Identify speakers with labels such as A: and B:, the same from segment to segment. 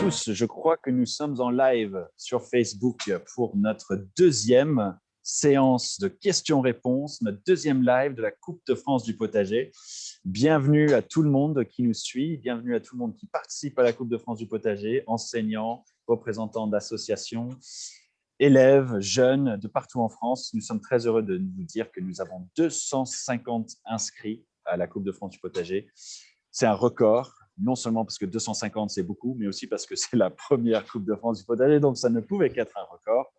A: tous, je crois que nous sommes en live sur Facebook pour notre deuxième séance de questions-réponses, notre deuxième live de la Coupe de France du potager. Bienvenue à tout le monde qui nous suit, bienvenue à tout le monde qui participe à la Coupe de France du potager, enseignants, représentants d'associations, élèves, jeunes de partout en France. Nous sommes très heureux de vous dire que nous avons 250 inscrits à la Coupe de France du potager. C'est un record. Non seulement parce que 250, c'est beaucoup, mais aussi parce que c'est la première Coupe de France du potager, donc ça ne pouvait qu'être un record.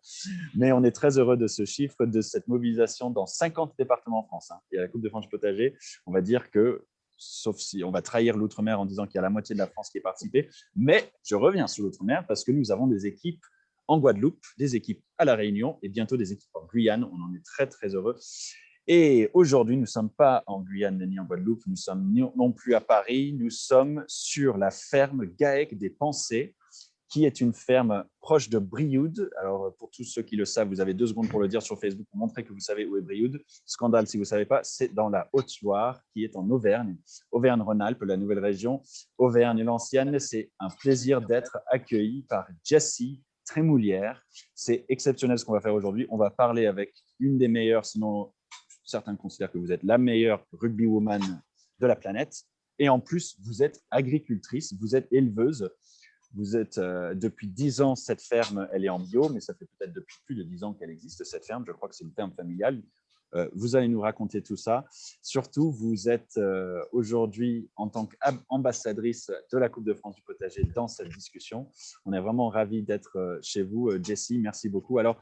A: Mais on est très heureux de ce chiffre, de cette mobilisation dans 50 départements en France. Et à la Coupe de France du potager, on va dire que, sauf si on va trahir l'outre-mer en disant qu'il y a la moitié de la France qui est participée, mais je reviens sur l'outre-mer parce que nous avons des équipes en Guadeloupe, des équipes à La Réunion et bientôt des équipes en Guyane. On en est très, très heureux. Et aujourd'hui, nous ne sommes pas en Guyane ni en Guadeloupe, nous sommes non plus à Paris, nous sommes sur la ferme Gaec des Pensées, qui est une ferme proche de Brioude. Alors, pour tous ceux qui le savent, vous avez 2 secondes pour le dire sur Facebook pour montrer que vous savez où est Brioude. Scandale, si vous ne savez pas, c'est dans la Haute-Loire, qui est en Auvergne, Auvergne-Rhône-Alpes, la nouvelle région. Auvergne, l'ancienne, c'est un plaisir d'être accueilli par Jessie Trémoulière. C'est exceptionnel ce qu'on va faire aujourd'hui. On va parler avec une des meilleures, sinon certains considèrent que vous êtes la meilleure rugby woman de la planète. Et en plus, vous êtes agricultrice, vous êtes éleveuse. Vous êtes depuis 10 ans, cette ferme, elle est en bio, mais ça fait peut-être depuis plus de 10 ans qu'elle existe, cette ferme. Je crois que c'est une ferme familiale. Vous allez nous raconter tout ça. Surtout, vous êtes aujourd'hui en tant qu'ambassadrice de la Coupe de France du potager dans cette discussion. On est vraiment ravis d'être chez vous, Jessie. Merci beaucoup. Alors,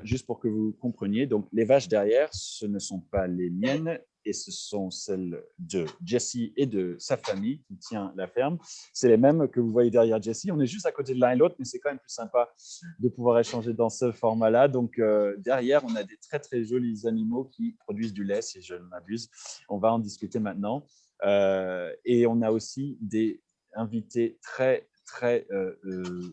A: juste pour que vous compreniez, donc les vaches derrière, ce ne sont pas les miennes et ce sont celles de Jessie et de sa famille qui tient la ferme. C'est les mêmes que vous voyez derrière Jessie. On est juste à côté de l'un et l'autre, mais c'est quand même plus sympa de pouvoir échanger dans ce format-là. Donc, derrière, on a des très, très jolis animaux qui produisent du lait, si je ne m'abuse. On va en discuter maintenant. Et on a aussi des invités très, très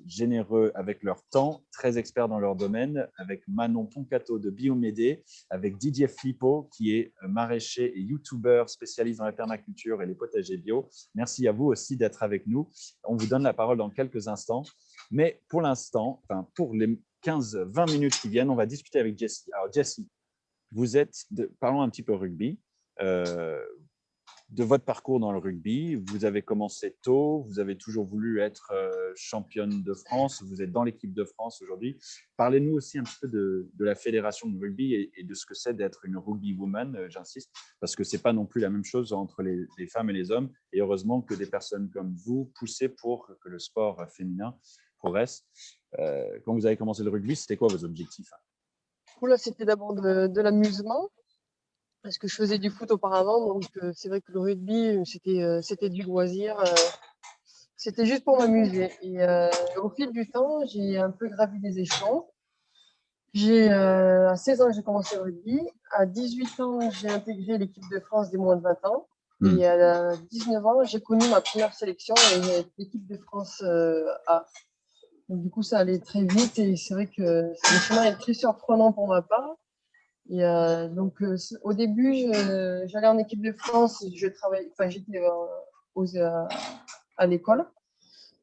A: généreux avec leur temps, très experts dans leur domaine, avec Manon Poncato de Biomédé, avec Didier Flippo, qui est maraîcher et youtubeur spécialiste dans la permaculture et les potagers bio. Merci à vous aussi d'être avec nous. On vous donne la parole dans quelques instants. Mais pour l'instant, pour les 15-20 minutes qui viennent, on va discuter avec Jessie. Alors Jessie, parlons un petit peu rugby. De votre parcours dans le rugby, vous avez commencé tôt, vous avez toujours voulu être championne de France, vous êtes dans l'équipe de France aujourd'hui. Parlez-nous aussi un petit peu de la fédération de rugby et de ce que c'est d'être une rugby woman, j'insiste, parce que ce n'est pas non plus la même chose entre les femmes et les hommes. Et heureusement que des personnes comme vous poussez pour que le sport féminin progresse. Quand vous avez commencé le rugby, c'était quoi vos objectifs?
B: Là, c'était d'abord de l'amusement. Parce que je faisais du foot auparavant, donc c'est vrai que le rugby, c'était du loisir, c'était juste pour m'amuser. Et au fil du temps, j'ai un peu gravi des échelons. À 16 ans, j'ai commencé le rugby. À 18 ans, j'ai intégré l'équipe de France des moins de 20 ans. Et à 19 ans, j'ai connu ma première sélection avec l'équipe de France A. Donc, du coup, ça allait très vite et c'est vrai que le chemin est très surprenant pour ma part. Et donc, au début, j'allais en équipe de France, j'étais à l'école.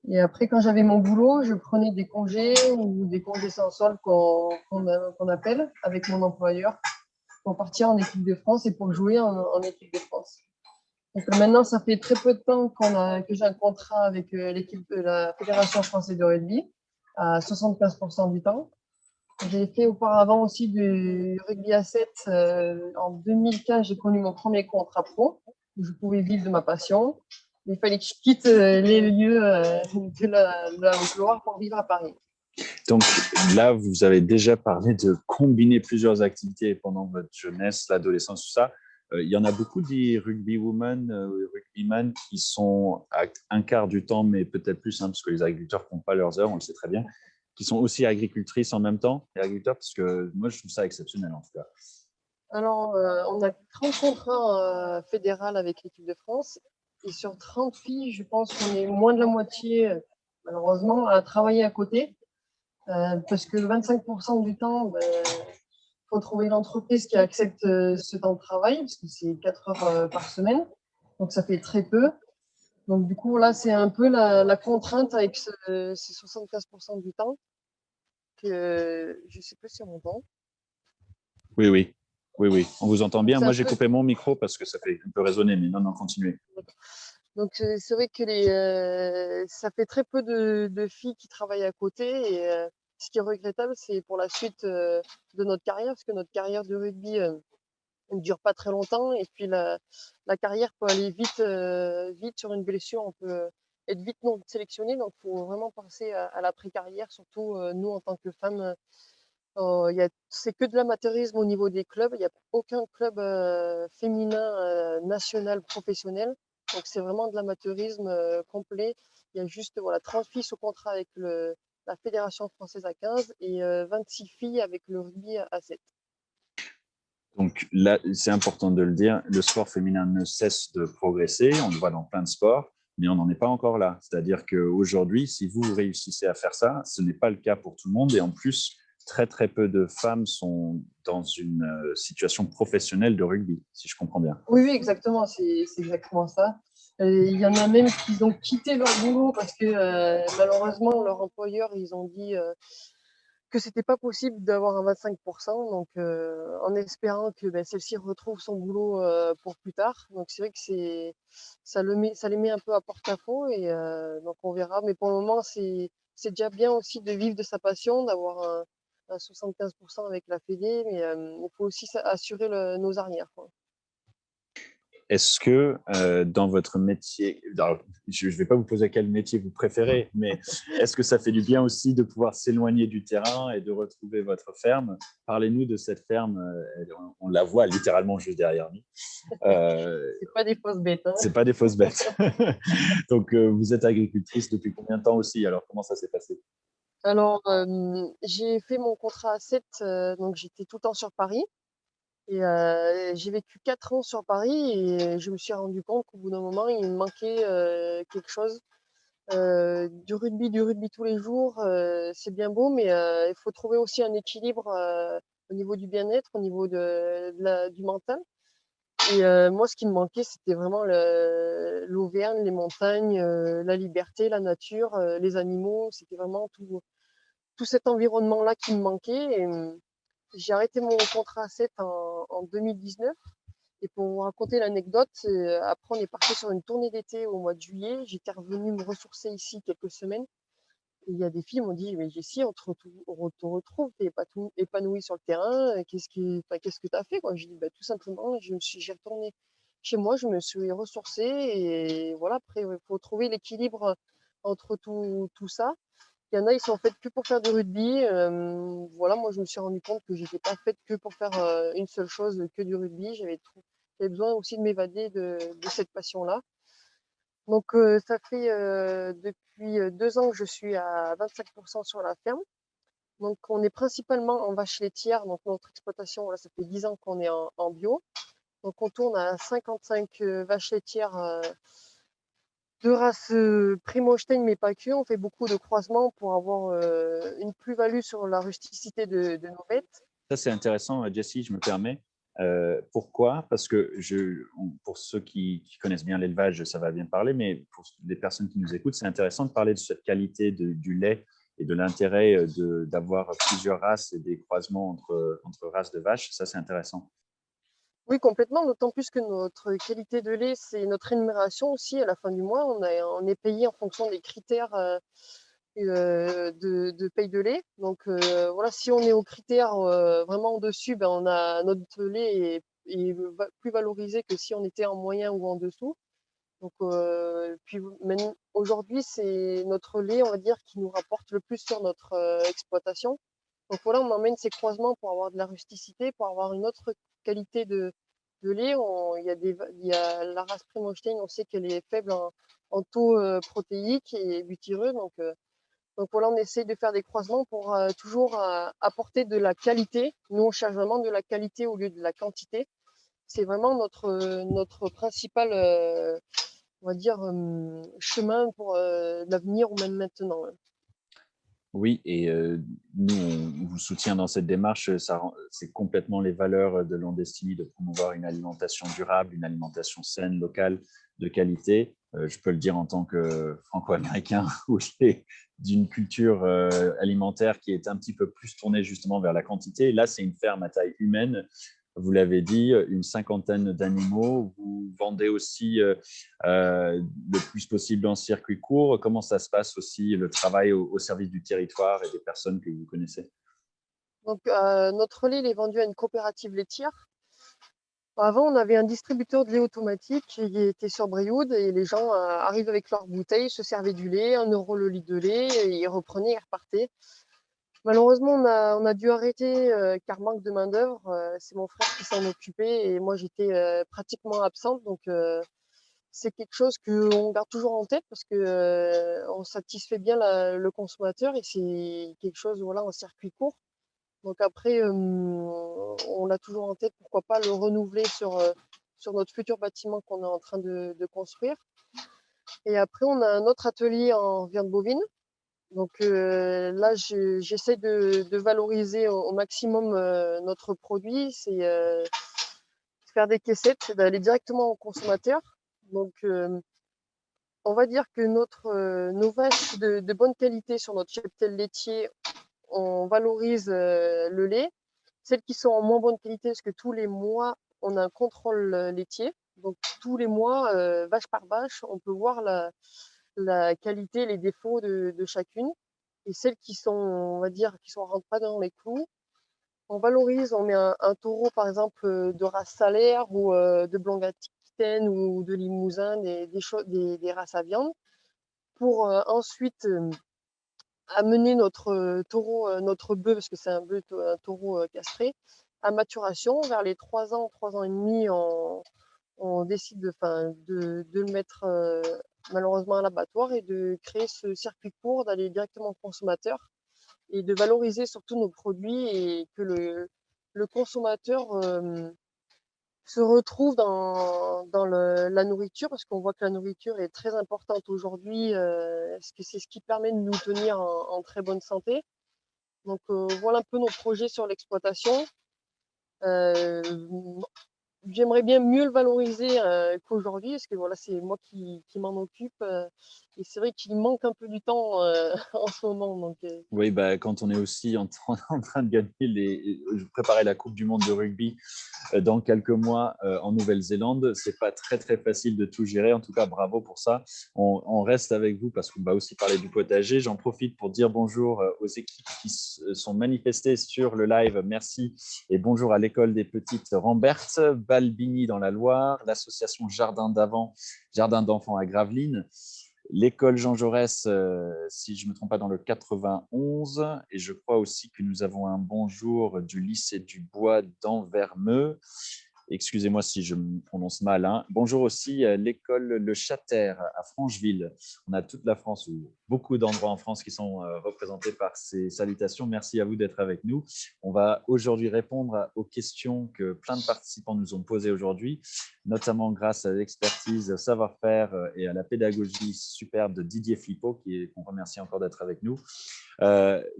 B: Et après, quand j'avais mon boulot, je prenais des congés ou des congés sans solde qu'on appelle avec mon employeur pour partir en équipe de France et pour jouer en équipe de France. Donc maintenant, ça fait très peu de temps que j'ai un contrat avec l'équipe de la Fédération française de rugby à 75% du temps. J'ai fait auparavant aussi du rugby à 7. En 2015, j'ai connu mon premier contrat pro, où je pouvais vivre de ma passion. Il fallait que je quitte les lieux de la Haute-Loire pour vivre à Paris.
A: Donc là, vous avez déjà parlé de combiner plusieurs activités pendant votre jeunesse, l'adolescence, tout ça. Il y en a beaucoup des rugby women, rugbyman qui sont à un quart du temps, mais peut-être plus, parce que les agriculteurs ne font pas leurs heures, on le sait très bien, qui sont aussi agricultrices en même temps, les agriculteurs, parce que moi, je trouve ça exceptionnel en tout cas.
B: Alors, on a 30 contrats fédéraux avec l'équipe de France. Et sur 30 filles, je pense qu'on est moins de la moitié, malheureusement, à travailler à côté. Parce que 25% du temps, faut trouver une entreprise qui accepte ce temps de travail, parce que c'est 4 heures par semaine. Donc, ça fait très peu. Donc, du coup, là, c'est un peu la contrainte avec ces 75% du temps que je ne sais plus si on m'entend.
A: Oui, oui. Oui, oui. On vous entend
B: Donc,
A: bien.
B: c'est
A: Moi,
B: un
A: j'ai
B: peu.
A: coupé mon micro parce que ça fait un peu résonner, mais non, non, continuez.
B: Donc, c'est vrai que ça fait très peu de filles qui travaillent à côté. Et ce qui est regrettable, c'est pour la suite de notre carrière, parce que notre carrière de rugby ne dure pas très longtemps. Et puis, la carrière peut aller vite sur une blessure. On peut être vite non sélectionné. Donc, il faut vraiment penser à l'après-carrière, surtout nous, en tant que femmes. C'est que de l'amateurisme au niveau des clubs. Il n'y a aucun club féminin national professionnel. Donc c'est vraiment de l'amateurisme complet. Il y a juste 30 filles sous contrat avec la Fédération française à 15 et 26 filles avec le rugby à 7.
A: Donc là, c'est important de le dire, le sport féminin ne cesse de progresser, on le voit dans plein de sports, mais on n'en est pas encore là. C'est-à-dire qu'aujourd'hui, si vous réussissez à faire ça, ce n'est pas le cas pour tout le monde. Et en plus, très très peu de femmes sont dans une situation professionnelle de rugby, si je comprends bien.
B: Oui, oui, exactement, c'est exactement ça. Il y en a même qui ont quitté leur boulot parce que malheureusement, leur employeur, ils ont dit que c'était pas possible d'avoir un 25%, donc en espérant que celle-ci retrouve son boulot pour plus tard. Donc c'est vrai que ça les met un peu à porte-à-faux et donc on verra. Mais pour le moment, c'est déjà bien aussi de vivre de sa passion, d'avoir un 75% avec la Fédé, mais il faut aussi assurer nos arrières, quoi.
A: Est-ce que dans votre métier, alors, je ne vais pas vous poser quel métier vous préférez, mais est-ce que ça fait du bien aussi de pouvoir s'éloigner du terrain et de retrouver votre ferme? Parlez-nous de cette ferme, on la voit littéralement juste derrière nous.
B: C'est pas des fausses bêtes, hein.
A: C'est pas des fausses bêtes. Donc vous êtes agricultrice depuis combien de temps aussi? Alors comment ça s'est passé?
B: Alors, j'ai fait mon contrat à 7, donc j'étais tout le temps sur Paris. Et j'ai vécu 4 ans sur Paris et je me suis rendu compte qu'au bout d'un moment, il me manquait quelque chose. Du rugby tous les jours, c'est bien beau, mais il faut trouver aussi un équilibre au niveau du bien-être, au niveau du mental. Et moi, ce qui me manquait, c'était vraiment l'Auvergne, les montagnes, la liberté, la nature, les animaux. C'était vraiment tout cet environnement-là qui me manquait. Et j'ai arrêté mon contrat à 7 en 2019. Et pour vous raconter l'anecdote, après on est parti sur une tournée d'été au mois de juillet. J'étais revenue me ressourcer ici quelques semaines. Et il y a des filles qui m'ont dit, mais Jessie, on te retrouve, t'es épanouie sur le terrain. Qu'est-ce que tu as fait, quoi? J'ai dit, tout simplement, j'ai retourné chez moi, je me suis ressourcée. Et voilà, après, il faut trouver l'équilibre entre tout ça. Il y en a, ils sont faits que pour faire du rugby. Voilà, moi, je me suis rendu compte que j'étais pas faite que pour faire une seule chose, que du rugby. J'avais besoin aussi de m'évader de cette passion-là. Donc, ça fait depuis 2 ans que je suis à 25% sur la ferme. Donc, on est principalement en vaches laitières. Donc, notre exploitation, voilà, ça fait 10 ans qu'on est en bio. Donc, on tourne à 55 vaches laitières de race Primo-Holstein, mais pas que. On fait beaucoup de croisements pour avoir une plus-value sur la rusticité de nos bêtes.
A: Ça, c'est intéressant, Jessie, je me permets. Pourquoi? Parce que pour ceux qui connaissent bien l'élevage, ça va bien parler, mais pour les personnes qui nous écoutent, c'est intéressant de parler de cette qualité du lait et de l'intérêt d'avoir plusieurs races et des croisements entre races de vaches. Ça, c'est intéressant.
B: Oui, complètement, d'autant plus que notre qualité de lait, c'est notre rémunération aussi. À la fin du mois, on est payé en fonction des critères de paye de lait. Donc voilà, si on est aux critères vraiment au-dessus, on a notre lait est plus valorisé que si on était en moyen ou en dessous. Donc puis même aujourd'hui, c'est notre lait, on va dire, qui nous rapporte le plus sur notre exploitation. Donc voilà, on emmène ces croisements pour avoir de la rusticité, pour avoir une autre qualité de lait. Il y a la race Primostein, on sait qu'elle est faible en taux protéique et butyreux. Donc voilà, on essaye de faire des croisements pour toujours apporter de la qualité. Nous, on cherche vraiment de la qualité au lieu de la quantité. C'est vraiment notre principal, on va dire, chemin pour l'avenir ou même maintenant.
A: Oui, et nous, on vous soutient dans cette démarche. C'est complètement les valeurs de Landestini de promouvoir une alimentation durable, une alimentation saine, locale, de qualité. Je peux le dire en tant que franco-américain, où j'ai d'une culture alimentaire qui est un petit peu plus tournée justement vers la quantité. Là, c'est une ferme à taille humaine. Vous l'avez dit, une cinquantaine d'animaux. Vous vendez aussi le plus possible en circuit court. Comment ça se passe aussi, le travail au service du territoire et des personnes que vous connaissez?
B: Donc, notre lait, il est vendu à une coopérative laitière. Avant, on avait un distributeur de lait automatique qui était sur Brioude et les gens arrivent avec leurs bouteilles, se servaient du lait, 1 € le litre de lait, et ils reprenaient, ils repartaient. Malheureusement, on a dû arrêter car manque de main-d'œuvre. C'est mon frère qui s'en occupait et moi, j'étais pratiquement absente. Donc, c'est quelque chose qu'on garde toujours en tête parce que on satisfait bien le consommateur et c'est quelque chose, voilà, en circuit court. Donc après, on l'a toujours en tête, pourquoi pas le renouveler sur notre futur bâtiment qu'on est en train de construire. Et après, on a un autre atelier en viande bovine. Donc là, j'essaie de valoriser au maximum notre produit. C'est faire des caissettes, d'aller directement au consommateur. Donc, on va dire que nos vaches de bonne qualité sur notre cheptel laitier, on valorise le lait. Celles qui sont en moins bonne qualité, parce que tous les mois, on a un contrôle laitier. Donc, tous les mois, vache par vache, on peut voir la qualité, les défauts de chacune. Et celles qui sont, on va dire, qui sont rentrent pas dans les clous, on valorise, on met un taureau, par exemple, de race salaire ou de blanc-aquitaine ou de limousin, des races à viande, pour ensuite amener notre taureau, notre bœuf, parce que c'est un taureau castré, à maturation. Vers les 3 ans et demi, on décide de le mettre malheureusement à l'abattoir et de créer ce circuit court, d'aller directement au consommateur et de valoriser surtout nos produits et que le consommateur se retrouve dans la nourriture, parce qu'on voit que la nourriture est très importante aujourd'hui, parce que c'est ce qui permet de nous tenir en très bonne santé. Donc voilà un peu nos projets sur l'exploitation. Euh, J'aimerais bien mieux le valoriser qu'aujourd'hui, parce que voilà, c'est moi qui m'en occupe. Et c'est vrai qu'il manque un peu du temps en ce moment. Donc,
A: Oui, bah, quand on est aussi en train de gagner préparer la Coupe du Monde de rugby dans quelques mois en Nouvelle-Zélande, c'est pas très très facile de tout gérer. En tout cas, bravo pour ça. On reste avec vous parce qu'on va aussi parler du potager. J'en profite pour dire bonjour aux équipes qui sont manifestées sur le live. Merci et bonjour à l'école des petites Rambert, Balbini dans la Loire, l'association Jardin d'enfants à Gravelines, l'école Jean Jaurès, si je ne me trompe pas, dans le 91. Et je crois aussi que nous avons un bonjour du lycée du Bois d'Anvermeux. Excusez-moi si je me prononce mal. Hein. Bonjour aussi à l'école Le Châter à Francheville. On a toute la France, ou beaucoup d'endroits en France qui sont représentés par ces salutations. Merci à vous d'être avec nous. On va aujourd'hui répondre aux questions que plein de participants nous ont posées aujourd'hui, notamment grâce à l'expertise, au savoir-faire et à la pédagogie superbe de Didier Flippo, qu'on remercie encore d'être avec nous.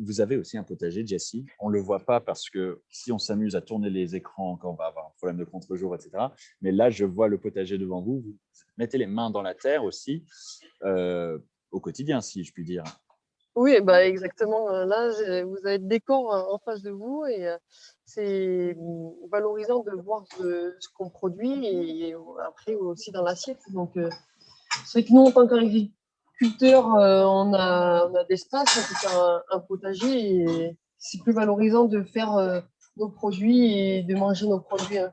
A: Vous avez aussi un potager, Jessie. On ne le voit pas parce que si on s'amuse à tourner les écrans, quand on va avoir un problème de contre-jour, etc. Mais là, je vois le potager devant vous. Vous mettez les mains dans la terre aussi, au quotidien, si je puis dire.
B: oui, bah exactement. Là, vous avez le décor en face de vous et c'est valorisant de voir ce qu'on produit et après aussi dans l'assiette. Donc, c'est vrai que nous, en tant qu'agriculteurs, on a d'espace, on peut faire un potager et c'est plus valorisant de faire nos produits et de manger nos produits. Hein.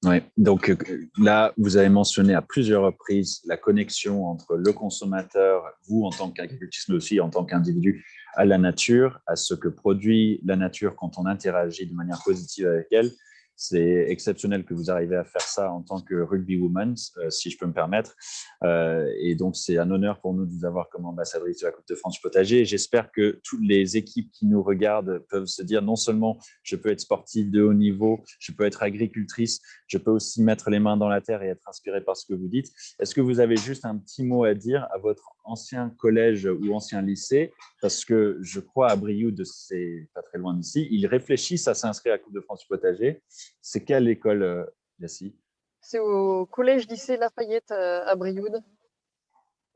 A: Oui, donc là, vous avez mentionné à plusieurs reprises la connexion entre le consommateur, vous en tant qu'agricultrice, mais aussi en tant qu'individu, à la nature, à ce que produit la nature quand on interagit de manière positive avec elle. C'est exceptionnel que vous arrivez à faire ça en tant que rugby woman, si je peux me permettre. Et donc, c'est un honneur pour nous de vous avoir comme ambassadrice de la Coupe de France du potager. J'espère que toutes les équipes qui nous regardent peuvent se dire non seulement je peux être sportive de haut niveau, je peux être agricultrice, je peux aussi mettre les mains dans la terre et être inspirée par ce que vous dites. Est-ce que vous avez juste un petit mot à dire à votre ancien collège ou ancien lycée? Parce que je crois à Brioude, c'est pas très loin d'ici, ils réfléchissent à s'inscrire à la Coupe de France du potager. C'est quelle école, Yassi?
B: C'est au collège-lycée Lafayette à Brioude.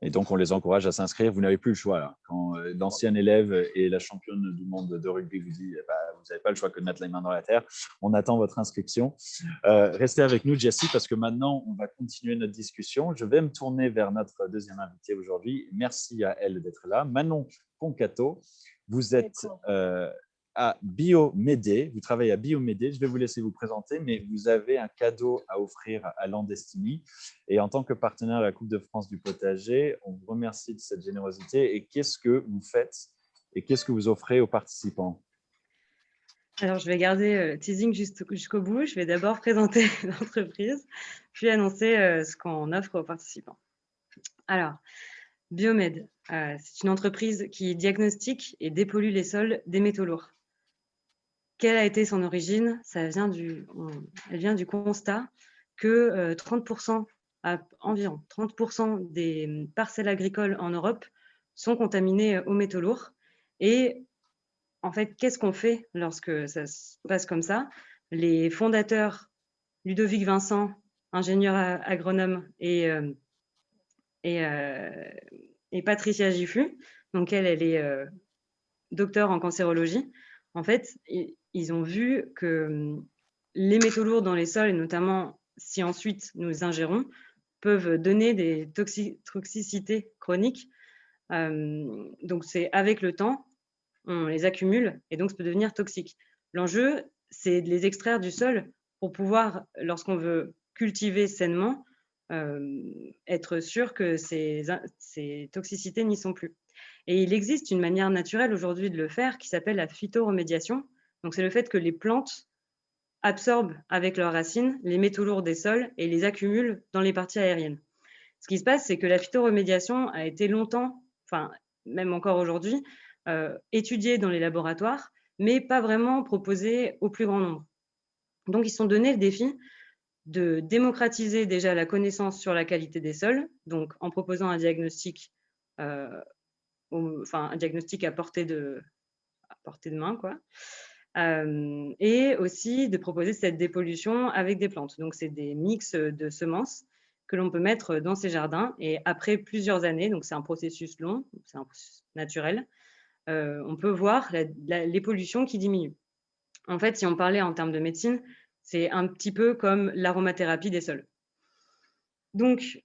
A: Et donc, on les encourage à s'inscrire. Vous n'avez plus le choix. Là. Quand l'ancien élève et la championne du monde de rugby vous dit vous n'avez pas le choix que de mettre les mains dans la terre, on attend votre inscription. Restez avec nous, Jessie, parce que maintenant, on va continuer notre discussion. Je vais me tourner vers notre deuxième invitée aujourd'hui. Merci à elle d'être là. Manon Poncato, vous êtes à Biomédé. Vous travaillez à Biomédé. Je vais vous laisser vous présenter, mais vous avez un cadeau à offrir à Landestini. Et en tant que partenaire de la Coupe de France du potager, on vous remercie de cette générosité. Et qu'est-ce que vous faites et qu'est-ce que vous offrez aux participants?
C: Alors, je vais garder le teasing jusqu'au bout. Je vais d'abord présenter l'entreprise, puis annoncer ce qu'on offre aux participants. Alors, Biomed, c'est une entreprise qui diagnostique et dépollue les sols des métaux lourds. Quelle a été son origine? Elle vient du constat que 30%, environ 30% des parcelles agricoles en Europe sont contaminées aux métaux lourds. Et en fait, qu'est-ce qu'on fait lorsque ça se passe comme ça? Les fondateurs, Ludovic Vincent, ingénieur agronome, et Patricia Giffus, donc elle est docteur en cancérologie. En fait, ils ont vu que les métaux lourds dans les sols, et notamment si ensuite nous ingérons, peuvent donner des toxicités chroniques. Donc, c'est avec le temps, on les accumule et donc ça peut devenir toxique. L'enjeu, c'est de les extraire du sol pour pouvoir, lorsqu'on veut cultiver sainement, être sûr que ces toxicités n'y sont plus. Et il existe une manière naturelle aujourd'hui de le faire qui s'appelle la phytoremédiation. Donc, c'est le fait que les plantes absorbent avec leurs racines les métaux lourds des sols et les accumulent dans les parties aériennes. Ce qui se passe, c'est que la phytoremédiation a été longtemps, enfin même encore aujourd'hui, étudiée dans les laboratoires, mais pas vraiment proposée au plus grand nombre. Donc, ils se sont donné le défi de démocratiser déjà la connaissance sur la qualité des sols, donc en proposant un diagnostic, un diagnostic à portée de main, quoi. Et aussi de proposer cette dépollution avec des plantes. Donc, c'est des mix de semences que l'on peut mettre dans ces jardins. Et après plusieurs années, donc c'est un processus long, c'est un processus naturel, on peut voir les pollutions qui diminuent. En fait, si on parlait en termes de médecine, c'est un petit peu comme l'aromathérapie des sols. Donc,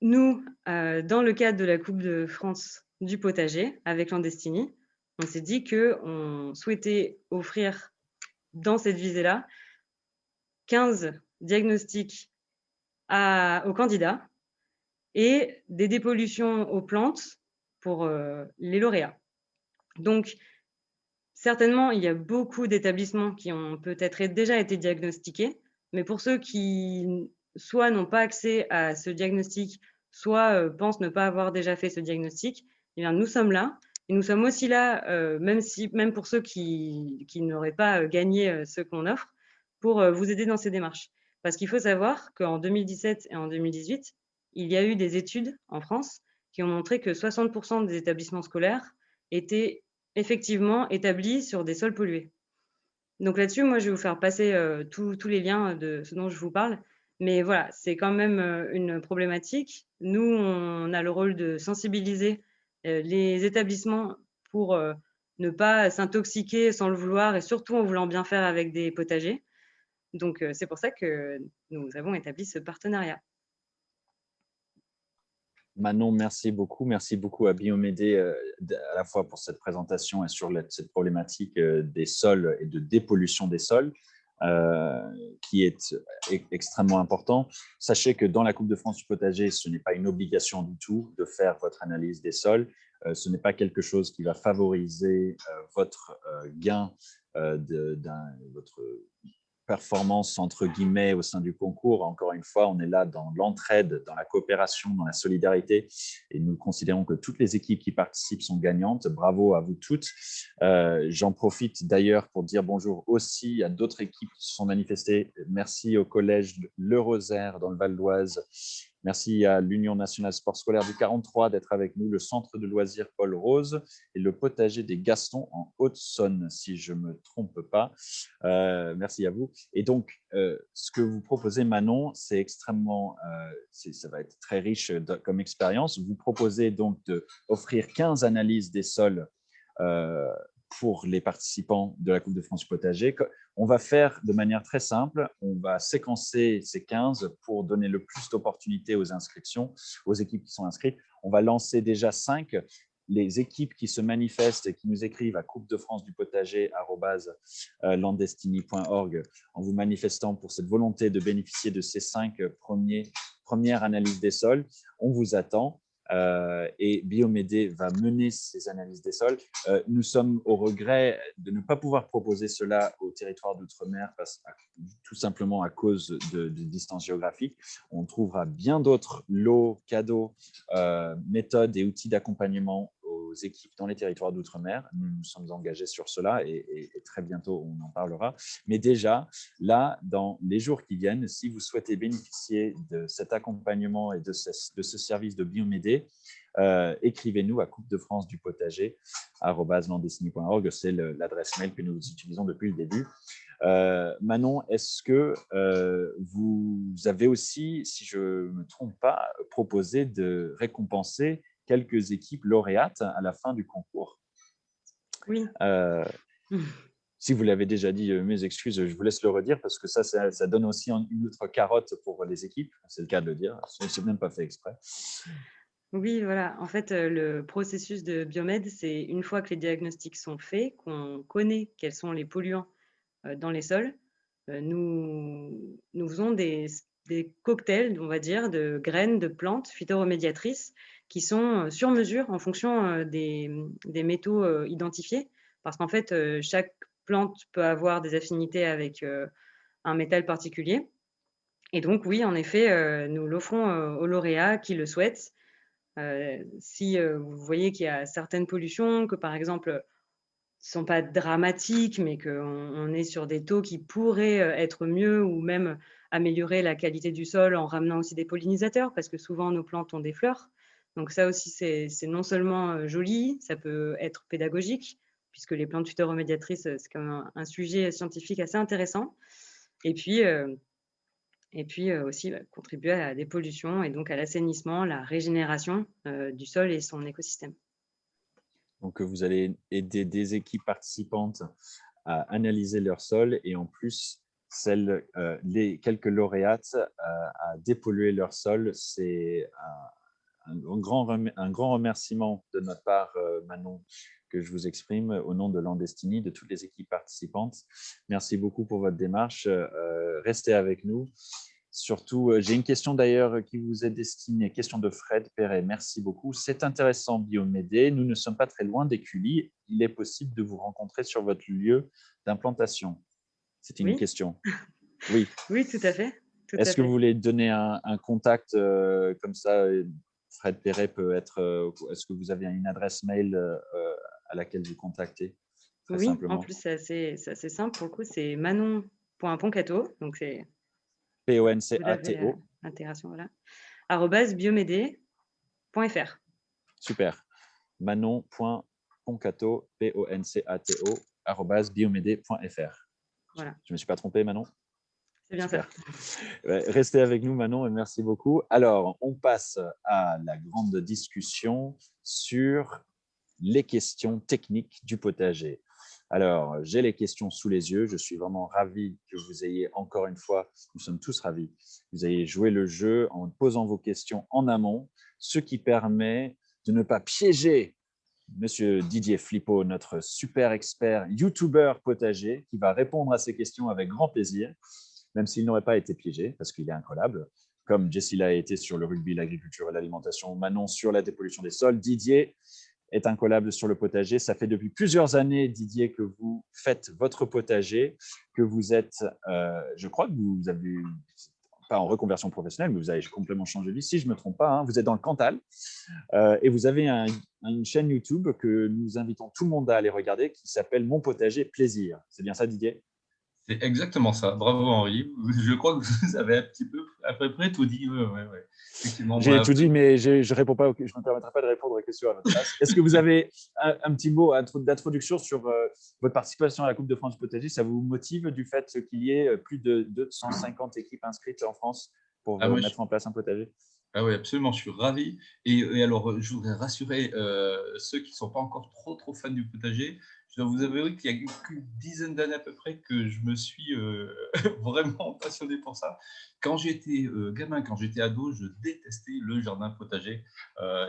C: nous, dans le cadre de la Coupe de France du potager, avec Landestini, on s'est dit qu'on souhaitait offrir dans cette visée-là 15 diagnostics aux candidats et des dépollutions aux plantes pour les lauréats. Donc, certainement, il y a beaucoup d'établissements qui ont peut-être déjà été diagnostiqués, mais pour ceux qui soit n'ont pas accès à ce diagnostic, soit pensent ne pas avoir déjà fait ce diagnostic, eh bien, nous sommes là. Et nous sommes aussi là, même pour ceux qui n'auraient pas gagné ce qu'on offre, pour vous aider dans ces démarches. Parce qu'il faut savoir qu'en 2017 et en 2018, il y a eu des études en France qui ont montré que 60% des établissements scolaires étaient effectivement établis sur des sols pollués. Donc là-dessus, moi, je vais vous faire passer tous les liens de ce dont je vous parle. Mais voilà, c'est quand même une problématique. Nous, on a le rôle de sensibiliser les établissements pour ne pas s'intoxiquer sans le vouloir et surtout en voulant bien faire avec des potagers. Donc, c'est pour ça que nous avons établi ce partenariat.
A: Manon, merci beaucoup. Merci beaucoup à Biomédé à la fois pour cette présentation et sur cette problématique des sols et de dépollution des sols qui est extrêmement important. Sachez que dans la Coupe de France du potager, ce n'est pas une obligation du tout de faire votre analyse des sols. Ce n'est pas quelque chose qui va favoriser votre gain votre performance entre guillemets au sein du concours. Encore une fois, on est là dans l'entraide, dans la coopération, dans la solidarité et nous considérons que toutes les équipes qui participent sont gagnantes. Bravo à vous toutes. J'en profite d'ailleurs pour dire bonjour aussi à d'autres équipes qui se sont manifestées. Merci au collège Le Rosaire dans le Val d'Oise. Merci à l'Union nationale sport scolaire du 43 d'être avec nous, le centre de loisirs Paul Rose et le potager des Gastons en Haute-Saône, si je ne me trompe pas. Merci à vous. Et donc, ce que vous proposez, Manon, c'est extrêmement, ça va être très riche comme expérience. Vous proposez donc d'offrir 15 analyses des sols pour les participants de la Coupe de France du potager. On va faire de manière très simple, on va séquencer ces 15 pour donner le plus d'opportunités aux inscriptions, aux équipes qui sont inscrites. On va lancer déjà 5. Les équipes qui se manifestent et qui nous écrivent à coupedefrancedupotager@landestini.org en vous manifestant pour cette volonté de bénéficier de ces 5 premières analyses des sols, on vous attend. Et Biomédé va mener ces analyses des sols. Nous sommes au regret de ne pas pouvoir proposer cela au territoire d'outre-mer, tout simplement à cause de distance géographique. On trouvera bien d'autres lots, cadeaux, méthodes et outils d'accompagnement aux équipes dans les territoires d'outre-mer. Nous nous sommes engagés sur cela et très bientôt on en parlera. Mais déjà, là, dans les jours qui viennent, si vous souhaitez bénéficier de cet accompagnement et de ce service de Biomédé, écrivez-nous à coupedefrancedupotager@landestini.org. C'est l'adresse mail que nous utilisons depuis le début. Manon, est-ce que vous avez aussi, si je ne me trompe pas, proposé de récompenser quelques équipes lauréates à la fin du concours?
C: Oui.
A: Si vous l'avez déjà dit, mes excuses, je vous laisse le redire parce que ça donne aussi une autre carotte pour les équipes. C'est le cas de le dire. Je n'ai même pas fait exprès.
C: Oui, voilà. En fait, le processus de Biomède, c'est une fois que les diagnostics sont faits, qu'on connaît quels sont les polluants dans les sols, nous faisons des cocktails, on va dire, de graines de plantes phytoremédiatrices qui sont sur mesure en fonction des métaux identifiés. Parce qu'en fait, chaque plante peut avoir des affinités avec un métal particulier. Et donc, oui, en effet, nous l'offrons aux lauréats qui le souhaitent. Si vous voyez qu'il y a certaines pollutions, que par exemple, ne sont pas dramatiques, mais qu'on est sur des taux qui pourraient être mieux ou même améliorer la qualité du sol en ramenant aussi des pollinisateurs, parce que souvent nos plantes ont des fleurs. Donc ça aussi, c'est non seulement joli, ça peut être pédagogique, puisque les plantes phytoremédiatrices, c'est quand même un sujet scientifique assez intéressant. Et puis aussi contribuer à la dépollution et donc à l'assainissement, la régénération du sol et son écosystème.
A: Donc, vous allez aider des équipes participantes à analyser leur sol et en plus, les quelques lauréates à dépolluer leur sol. C'est un grand remerciement de notre part, Manon, que je vous exprime au nom de Landestini, de toutes les équipes participantes. Merci beaucoup pour votre démarche. Restez avec nous. Surtout, j'ai une question d'ailleurs qui vous est destinée, question de Fred Perret. Merci beaucoup. C'est intéressant, Biomédé. Nous ne sommes pas très loin d'Écully. Il est possible de vous rencontrer sur votre lieu d'implantation. C'est une question. Oui.
C: Oui, tout à fait.
A: Est-ce que vous voulez donner un contact comme ça? Fred Perret peut être. Est-ce que vous avez une adresse mail à laquelle vous contactez?
C: Oui,
A: simplement.
C: en plus, c'est assez simple pour le coup. C'est manon.poncato. Donc, c'est
A: PONCATO.
C: Intégration, voilà. @biomédé.fr.
A: Super. Manon.poncato, PONCATO, @biomédé.fr.
C: Voilà.
A: Je ne me suis pas trompé, Manon?
C: C'est bien
A: Super.
C: Ça.
A: Restez avec nous, Manon, et merci beaucoup. Alors, on passe à la grande discussion sur les questions techniques du potager. Alors, j'ai les questions sous les yeux. Je suis vraiment ravi que vous ayez, encore une fois, nous sommes tous ravis, vous ayez joué le jeu en posant vos questions en amont, ce qui permet de ne pas piéger Monsieur Didier Flippo, notre super expert YouTuber potager, qui va répondre à ces questions avec grand plaisir, même s'il n'aurait pas été piégé, parce qu'il est incollable, comme Jessila a été sur le rugby, l'agriculture et l'alimentation, Manon sur la dépollution des sols. Didier est incollable sur le potager. Ça fait depuis plusieurs années, Didier, que vous faites votre potager, que vous êtes, je crois que vous avez, pas en reconversion professionnelle, mais vous avez complètement changé de vie, si je ne me trompe pas, hein, vous êtes dans le Cantal et vous avez une chaîne YouTube que nous invitons tout le monde à aller regarder qui s'appelle Mon Potager Plaisir. C'est bien ça, Didier?
D: C'est exactement ça. Bravo Henri. Je crois que vous avez un petit peu, à peu près tout dit. Ouais. Effectivement.
A: J'ai tout dit, mais je ne me permettrai pas de répondre aux questions à votre place. Est-ce que vous avez un petit mot d'introduction sur votre participation à la Coupe de France du potager? Ça vous motive du fait qu'il y ait plus de 250 équipes inscrites en France pour mettre en place un potager?
D: Ah oui, absolument, je suis ravi. Et alors, je voudrais rassurer ceux qui ne sont pas encore trop fans du potager. Je dois vous avouer qu'il y a qu'une dizaine d'années à peu près que je me suis vraiment passionné pour ça. Quand j'étais gamin, quand j'étais ado, je détestais le jardin potager.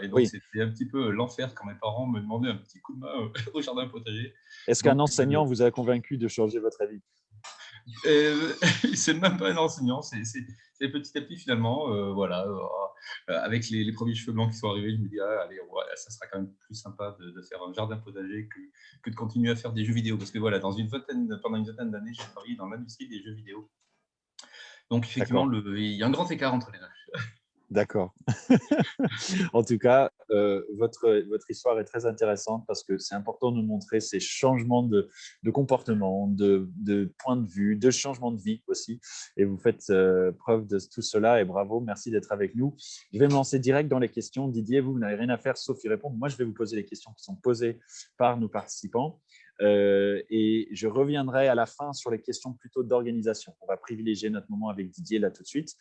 D: Et donc, C'était un petit peu l'enfer quand mes parents me demandaient un petit coup de main au jardin potager.
A: Est-ce qu'un enseignant vous a convaincu de changer votre avis?
D: C'est même pas un enseignant, c'est petit à petit finalement, avec les premiers cheveux blancs qui sont arrivés, je me dis allez, ça sera quand même plus sympa de faire un jardin potager que de continuer à faire des jeux vidéo, parce que voilà, pendant une vingtaine d'années, j'ai travaillé dans l'industrie des jeux vidéo. Donc effectivement, il y a un grand écart entre les deux.
A: D'accord. En tout cas, votre histoire est très intéressante parce que c'est important de nous montrer ces changements de comportement, de point de vue, de changement de vie aussi. Et vous faites preuve de tout cela et bravo, merci d'être avec nous. Je vais me lancer direct dans les questions. Didier, vous n'avez rien à faire sauf y répondre. Moi, je vais vous poser les questions qui sont posées par nos participants. Et je reviendrai à la fin sur les questions plutôt d'organisation. On va privilégier notre moment avec Didier là tout de suite.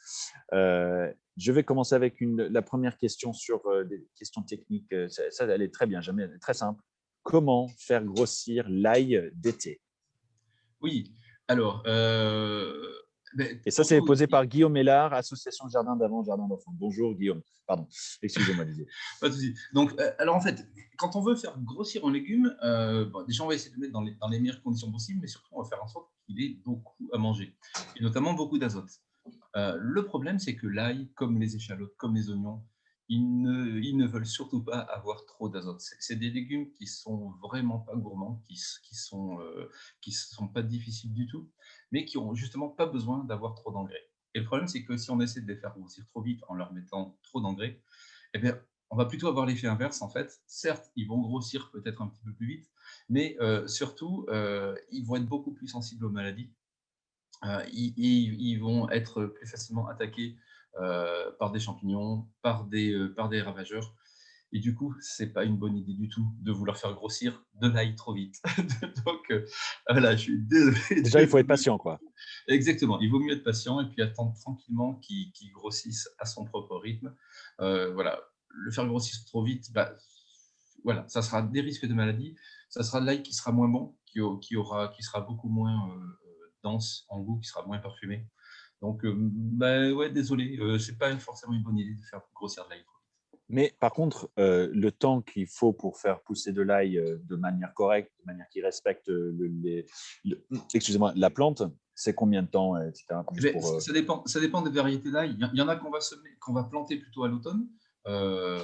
A: Je vais commencer avec la première question sur des questions techniques. Ça, elle est très bien, elle est très simple. Comment faire grossir l'ail d'été?
D: Oui, alors…
A: et ça, c'est posé par Guillaume Mélard, Association Jardin d'Avant, Jardin d'Enfants. Bonjour Guillaume. Pardon, excusez-moi Didier.
D: Pas de souci. Donc, alors en fait, quand on veut faire grossir un légume, déjà on va essayer de le mettre dans les meilleures conditions possibles, mais surtout on va faire en sorte qu'il ait beaucoup à manger, et notamment beaucoup d'azote. Le problème, c'est que l'ail, comme les échalotes, comme les oignons, ils ne veulent surtout pas avoir trop d'azote. C'est des légumes qui sont vraiment pas gourmands, qui sont pas difficiles du tout, mais qui ont justement pas besoin d'avoir trop d'engrais. Et le problème, c'est que si on essaie de les faire grossir trop vite en leur mettant trop d'engrais, eh bien, on va plutôt avoir l'effet inverse en fait. Certes, ils vont grossir peut-être un petit peu plus vite, mais surtout, ils vont être beaucoup plus sensibles aux maladies. Ils vont être plus facilement attaqués par des champignons, par des ravageurs. Et du coup, ce n'est pas une bonne idée du tout de vouloir faire grossir de l'ail trop vite. Donc, voilà, je suis désolé.
A: Déjà, il faut être patient, quoi.
D: Exactement. Il vaut mieux être patient et puis attendre tranquillement qu'il grossisse à son propre rythme. Voilà. Le faire grossir trop vite, voilà, ça sera des risques de maladie. Ça sera de l'ail qui sera moins bon, qui sera beaucoup moins dense en goût, qui sera moins parfumé. Donc, ouais, désolé, c'est pas forcément une bonne idée de faire grossir de l'ail.
A: Mais par contre, le temps qu'il faut pour faire pousser de l'ail de manière correcte, de manière qui respecte excusez-moi, la plante, c'est combien de temps, etc.
D: Ça dépend des variétés d'ail. Il y en a qu'on va planter plutôt à l'automne. On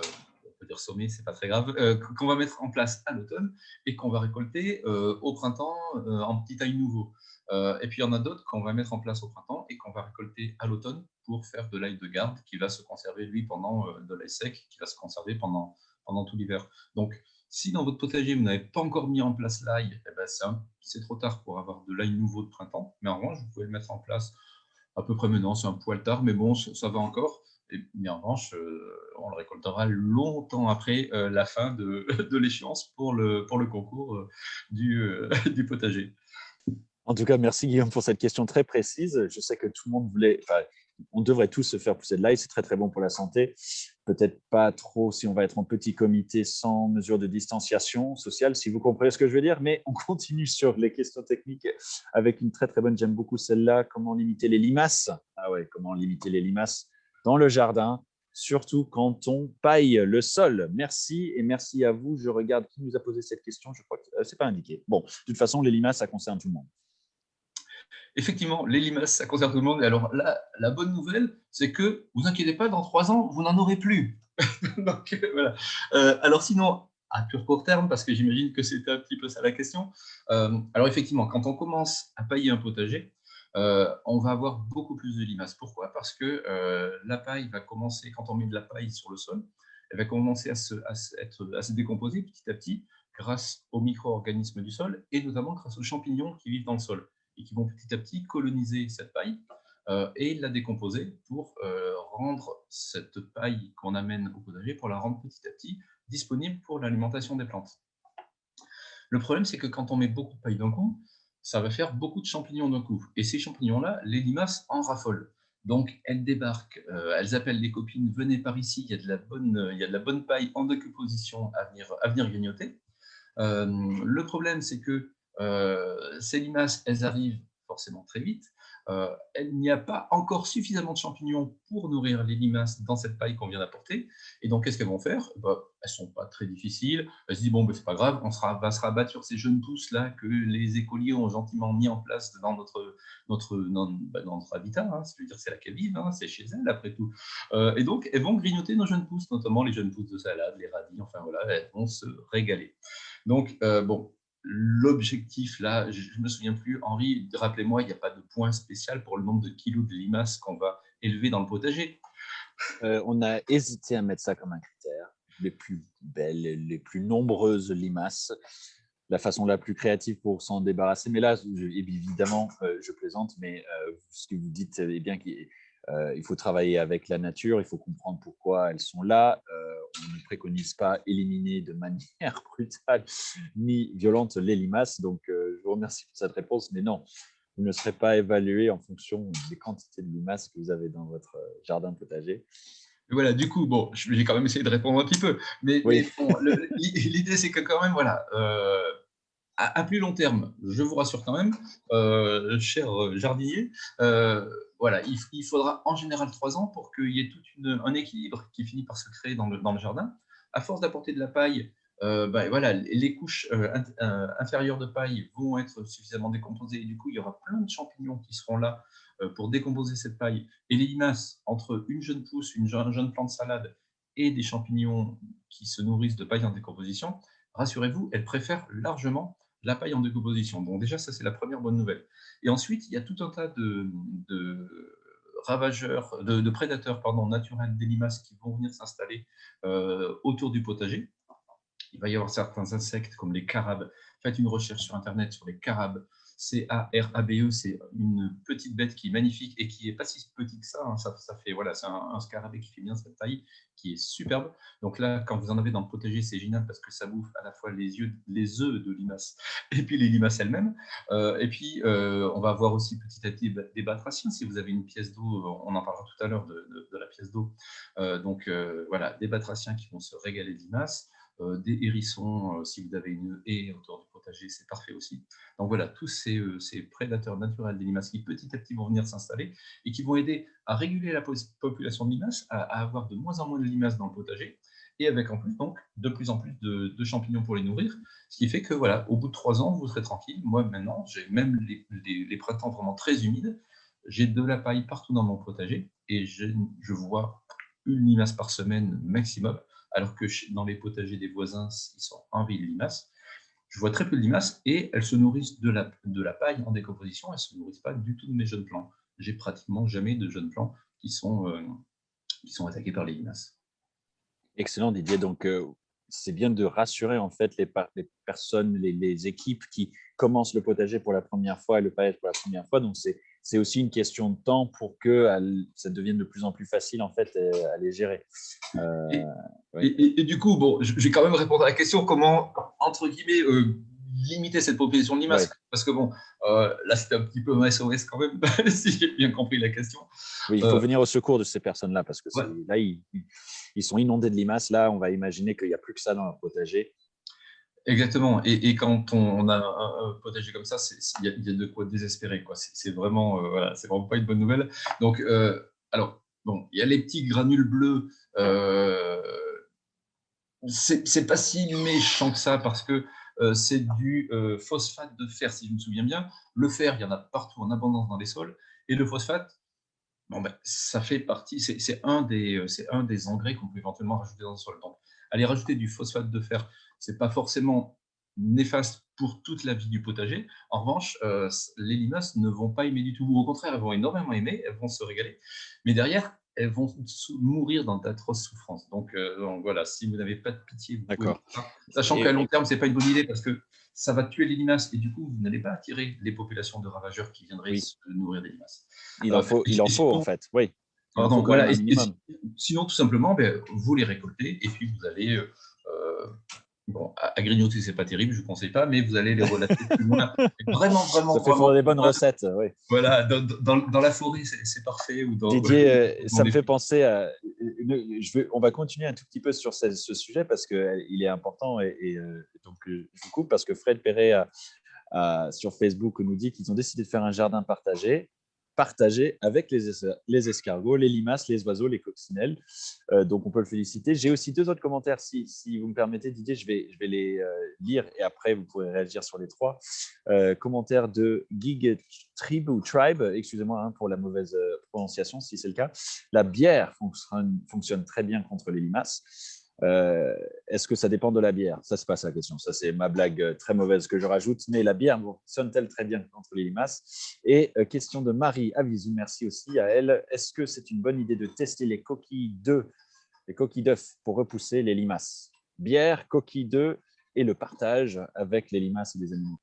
D: peut dire sommer, c'est pas très grave, qu'on va mettre en place à l'automne et qu'on va récolter au printemps en petit ail nouveau. Et puis il y en a d'autres qu'on va mettre en place au printemps et qu'on va récolter à l'automne pour faire de l'ail de garde qui va se conserver, lui, pendant de l'ail sec, qui va se conserver pendant tout l'hiver. Donc, si dans votre potager, vous n'avez pas encore mis en place l'ail, eh ben, c'est trop tard pour avoir de l'ail nouveau de printemps. Mais en revanche, vous pouvez le mettre en place à peu près maintenant, c'est un poil tard, mais bon, ça va encore. Mais en revanche, on le récoltera longtemps après la fin de l'échéance pour le concours du potager.
A: En tout cas, merci Guillaume pour cette question très précise. Je sais que tout le monde on devrait tous se faire pousser de l'ail, c'est très très bon pour la santé. Peut-être pas trop si on va être en petit comité sans mesure de distanciation sociale, si vous comprenez ce que je veux dire. Mais on continue sur les questions techniques avec une très très bonne, j'aime beaucoup celle-là. Comment limiter les limaces? Ah ouais, comment limiter les limaces dans le jardin, surtout quand on paille le sol. Merci et merci à vous. Je regarde qui nous a posé cette question. Je crois que ce n'est pas indiqué. Bon, de toute façon, les limaces, ça concerne tout le monde.
D: Effectivement, les limaces, ça concerne tout le monde. Et alors, la bonne nouvelle, c'est que, vous inquiétez pas, dans 3 ans, vous n'en aurez plus. Donc, voilà. Alors sinon, à plus court terme, parce que j'imagine que c'était un petit peu ça la question. Alors effectivement, quand on commence à pailler un potager, on va avoir beaucoup plus de limaces. Pourquoi? Parce que la paille va commencer, quand on met de la paille sur le sol, elle va commencer à se décomposer petit à petit grâce aux micro-organismes du sol et notamment grâce aux champignons qui vivent dans le sol et qui vont petit à petit coloniser cette paille et la décomposer pour rendre cette paille qu'on amène au potager, pour la rendre petit à petit disponible pour l'alimentation des plantes. Le problème, c'est que quand on met beaucoup de paille d'un coup, ça va faire beaucoup de champignons d'un coup. Et ces champignons-là, les limaces en raffolent. Donc, elles débarquent, elles appellent les copines, venez par ici, il y a de la bonne paille en décomposition à venir grignoter. Le problème, c'est que ces limaces, elles arrivent forcément très vite. Il n'y a pas encore suffisamment de champignons pour nourrir les limaces dans cette paille qu'on vient d'apporter. Et donc, qu'est-ce qu'elles vont faire? Elles ne sont pas très difficiles. Elles se disent, bon, c'est pas grave, va se rabattre sur ces jeunes pousses-là que les écoliers ont gentiment mis en place dans notre habitat. Hein. C'est-à-dire, c'est là qu'elles vivent, hein, c'est chez elles, après tout. Et donc, elles vont grignoter nos jeunes pousses, notamment les jeunes pousses de salade, les radis, enfin voilà, elles vont se régaler. Donc, bon, l'objectif, là, je ne me souviens plus, Henri, rappelez-moi, il n'y a pas de point spécial pour le nombre de kilos de limaces qu'on va élever dans le potager.
A: On a hésité à mettre ça comme un critère. Les plus belles, les plus nombreuses limaces, la façon la plus créative pour s'en débarrasser. Mais là, évidemment, je plaisante, mais ce que vous dites est bien qu'il faut travailler avec la nature, il faut comprendre pourquoi elles sont là. On ne préconise pas éliminer de manière brutale ni violente les limaces. Donc, je vous remercie pour cette réponse, mais non, vous ne serez pas évalué en fonction des quantités de limaces que vous avez dans votre jardin potager.
D: Voilà, du coup, bon, j'ai quand même essayé de répondre un petit peu, mais,
A: oui.
D: mais bon, l'idée, c'est que quand même, voilà, à plus long terme, je vous rassure quand même, cher jardinier, voilà, il faudra en général 3 ans pour qu'il y ait tout un équilibre qui finit par se créer dans le jardin. À force d'apporter de la paille, voilà, les couches inférieures de paille vont être suffisamment décomposées et du coup, il y aura plein de champignons qui seront là pour décomposer cette paille. Et les limaces, entre une jeune pousse, une jeune plante salade et des champignons qui se nourrissent de paille en décomposition, rassurez-vous, elles préfèrent largement la paille en décomposition. Donc déjà, ça, c'est la première bonne nouvelle. Et ensuite, il y a tout un tas de ravageurs, de prédateurs naturels des limaces qui vont venir s'installer autour du potager. Il va y avoir certains insectes comme les carabes. Faites une recherche sur Internet sur les carabes. C-A-R-A-B-E, c'est une petite bête qui est magnifique et qui n'est pas si petit que ça. Hein. Ça fait, voilà, c'est un scarabée qui fait bien cette taille, qui est superbe. Donc là, quand vous en avez dans le potager, c'est génial parce que ça bouffe à la fois les œufs de limaces et puis les limaces elles-mêmes. Et puis, on va avoir aussi petit à petit des batraciens. Si vous avez une pièce d'eau, on en parlera tout à l'heure de la pièce d'eau. Donc, voilà, des batraciens qui vont se régaler de limaces. Des hérissons, si vous avez une haie autour du potager, c'est parfait aussi. Donc voilà, tous ces prédateurs naturels des limaces qui petit à petit vont venir s'installer et qui vont aider à réguler la population de limaces, à avoir de moins en moins de limaces dans le potager, et avec en plus donc de plus en plus de champignons pour les nourrir, ce qui fait que voilà, au bout de 3 ans, vous serez tranquille. Moi maintenant, j'ai même les printemps vraiment très humides, j'ai de la paille partout dans mon potager et je vois une limace par semaine maximum, alors que dans les potagers des voisins, ils sont envahis de limaces. Je vois très peu de limaces et elles se nourrissent de la paille en décomposition, elles ne se nourrissent pas du tout de mes jeunes plants. J'ai pratiquement jamais de jeunes plants qui sont attaqués par les limaces.
A: Excellent, Didier. Donc, c'est bien de rassurer en fait les personnes, les équipes qui commencent le potager pour la première fois et le paillage pour la première fois. Donc, c'est aussi une question de temps pour que ça devienne de plus en plus facile en fait à les gérer.
D: Et du coup, bon, je vais quand même répondre à la question comment, entre guillemets, limiter cette population de limaces. Parce que bon, là, c'était un petit peu un SOS quand même, si j'ai bien compris la question.
A: Oui, il faut venir au secours de ces personnes-là parce que là, ils sont inondés de limaces. Là, on va imaginer qu'il n'y a plus que ça dans leur potager.
D: Exactement. Et quand on a un potager comme ça, il y a de quoi désespérer. C'est vraiment, voilà, c'est vraiment pas une bonne nouvelle. Donc, alors, bon, il y a les petits granules bleus. C'est pas si méchant que ça parce que c'est du phosphate de fer, si je me souviens bien. Le fer, il y en a partout en abondance dans les sols. Et le phosphate, bon, ça fait partie, c'est un des engrais qu'on peut éventuellement rajouter dans le sol. Donc, Aller rajouter du phosphate de fer, ce n'est pas forcément néfaste pour toute la vie du potager. En revanche, les limaces ne vont pas aimer du tout. Ou au contraire, elles vont énormément aimer, elles vont se régaler. Mais derrière, elles vont mourir dans d'atroces souffrances. Donc voilà, si vous n'avez pas de pitié, vous pouvez
A: D'accord.
D: faire ça. Sachant qu'à long terme, ce n'est pas une bonne idée parce que ça va tuer les limaces et du coup, vous n'allez pas attirer les populations de ravageurs qui viendraient
A: Oui.
D: se nourrir des limaces.
A: Il en faut en fait, oui. Il en
D: Pardon,
A: faut quand
D: voilà.
A: même un minimum.
D: Sinon, tout simplement, vous les récoltez et puis vous allez… bon, à grignoter, c'est pas terrible, je ne vous conseille pas, mais vous allez les relater plus loin. Vraiment,
A: Ça fait pour des bonnes recettes, oui.
D: Voilà, dans la forêt, c'est parfait. Ou dans,
A: Didier, ça me fait penser à… on va continuer un tout petit peu sur ce sujet parce qu'il est important et donc je vous coupe parce que Fred Perret sur Facebook nous dit qu'ils ont décidé de faire un jardin partagé avec les escargots, les limaces, les oiseaux, les coccinelles. Donc, on peut le féliciter. J'ai aussi 2 autres commentaires, si vous me permettez, Didier, je vais les lire et après, vous pourrez réagir sur les 3. Commentaire de Gig Tribe, excusez-moi pour la mauvaise prononciation, si c'est le cas. La bière fonctionne très bien contre les limaces. Est-ce que ça dépend de la bière? Ça, c'est pas ça la question. Ça, c'est ma blague très mauvaise que je rajoute. Mais la bière fonctionne-t-elle très bien contre les limaces? Et question de Marie Avisou, merci aussi à elle. Est-ce que c'est une bonne idée de tester les coquilles d'œufs pour repousser les limaces? Bière, coquilles d'œufs et le partage avec les limaces et les animaux.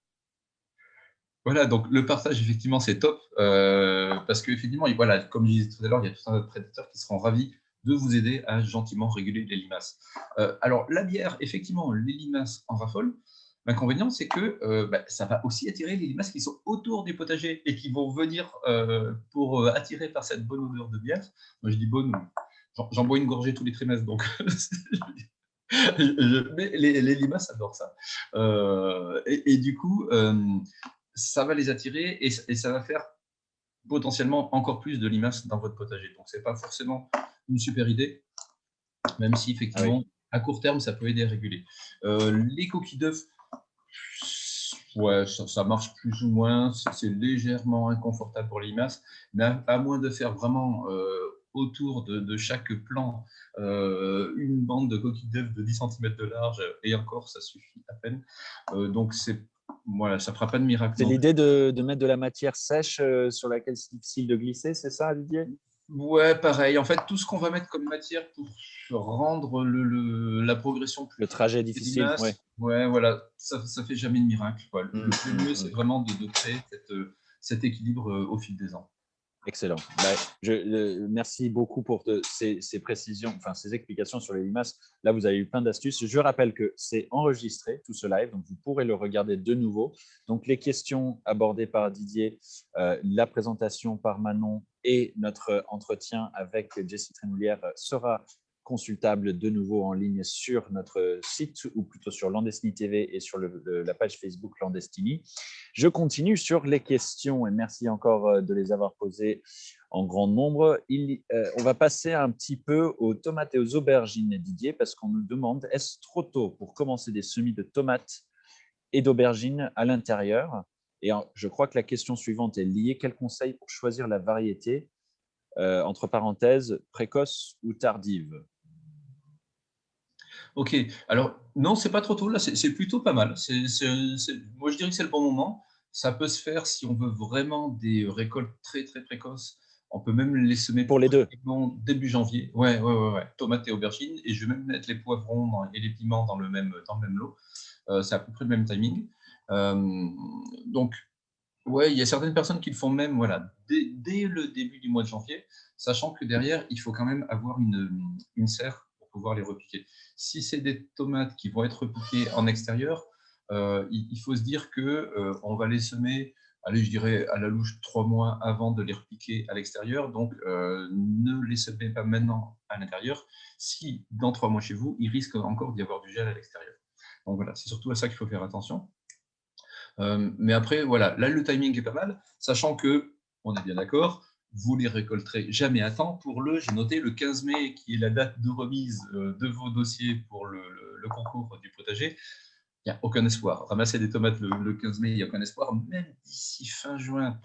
D: Voilà, donc le partage, effectivement, c'est top. Parce qu'effectivement, voilà, comme je disais tout à l'heure, il y a tout un tas de prédateurs qui seront ravis de vous aider à gentiment réguler les limaces. Alors, la bière, effectivement, les limaces en raffolent. L'inconvénient, c'est que ça va aussi attirer les limaces qui sont autour du potager et qui vont venir pour attirer par cette bonne odeur de bière. Moi, je dis bonne, j'en bois une gorgée tous les trimestres, donc mais les limaces adorent ça. Et du coup, ça va les attirer et ça va faire potentiellement encore plus de limaces dans votre potager. Donc, ce n'est pas forcément une super idée, même si effectivement, à court terme, ça peut aider à réguler. Les coquilles d'œufs, ouais, ça marche plus ou moins. C'est légèrement inconfortable pour les limaces, mais à moins de faire vraiment autour de chaque plant une bande de coquilles d'œufs de 10 cm de large, et encore, ça suffit à peine. Donc, voilà, ça ne fera pas de miracle.
A: C'est l'idée de mettre de la matière sèche sur laquelle c'est difficile de glisser, c'est ça, Didier?
D: Ouais, pareil. En fait, tout ce qu'on va mettre comme matière pour rendre la progression plus…
A: Le trajet difficile, oui.
D: Ouais, voilà, ça ne fait jamais de miracle, quoi. Le mieux, c'est vraiment de créer cet équilibre au fil des ans.
A: Excellent. Merci beaucoup pour ces précisions, enfin ces explications sur les limaces. Là, vous avez eu plein d'astuces. Je rappelle que c'est enregistré, tout ce live, donc vous pourrez le regarder de nouveau. Donc, les questions abordées par Didier, la présentation par Manon et notre entretien avec Jessie Trémoulière sera consultable de nouveau en ligne sur notre site ou plutôt sur Landestini TV et sur la page Facebook Landestini. Je continue sur les questions et merci encore de les avoir posées en grand nombre. On va passer un petit peu aux tomates et aux aubergines, Didier, parce qu'on nous demande, est-ce trop tôt pour commencer des semis de tomates et d'aubergines à l'intérieur? Et je crois que la question suivante est liée. Quel conseil pour choisir la variété, entre parenthèses, précoce ou tardive?
D: Ok, alors non, c'est pas trop tôt, là, c'est plutôt pas mal. Moi, je dirais que c'est le bon moment. Ça peut se faire si on veut vraiment des récoltes très, très précoces. On peut même les semer
A: pour les deux
D: début janvier. Ouais, tomates et aubergines. Et je vais même mettre les poivrons et les piments dans le même lot. C'est à peu près le même timing. Donc, ouais, il y a certaines personnes qui le font même dès le début du mois de janvier, sachant que derrière, il faut quand même avoir une serre pour pouvoir les repiquer. Si c'est des tomates qui vont être repiquées en extérieur, il faut se dire qu'on va les semer, allez, je dirais à la louche 3 mois avant de les repiquer à l'extérieur. Donc, ne les semez pas maintenant à l'intérieur. Si dans 3 mois chez vous, il risque encore d'y avoir du gel à l'extérieur. Donc voilà, c'est surtout à ça qu'il faut faire attention. Mais après, voilà, là, le timing est pas mal, sachant que, on est bien d'accord, vous les récolterez jamais à temps. J'ai noté le 15 mai, qui est la date de remise de vos dossiers pour le concours du potager. Il n'y a aucun espoir. Ramasser des tomates le 15 mai, il n'y a aucun espoir. Même d'ici fin juin,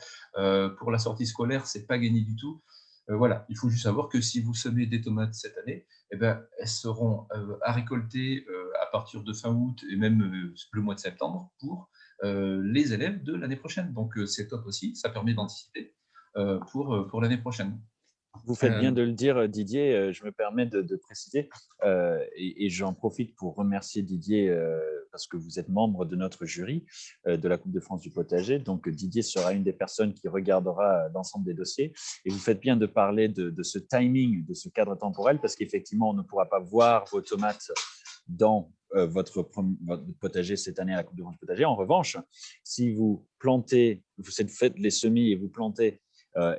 D: pour la sortie scolaire, ce n'est pas gagné du tout. Voilà, il faut juste savoir que si vous semez des tomates cette année, eh ben, elles seront à récolter à partir de fin août et même le mois de septembre pour les élèves de l'année prochaine. Donc, c'est top aussi, ça permet d'anticiper pour l'année prochaine.
A: Vous faites bien de le dire, Didier. Je me permets de préciser et j'en profite pour remercier Didier parce que vous êtes membre de notre jury de la Coupe de France du potager. Donc, Didier sera une des personnes qui regardera l'ensemble des dossiers. Et vous faites bien de parler de ce timing, de ce cadre temporel, parce qu'effectivement, on ne pourra pas voir vos tomates dans votre potager cette année à la Coupe de France du potager. En revanche, si vous plantez, vous faites les semis et vous plantez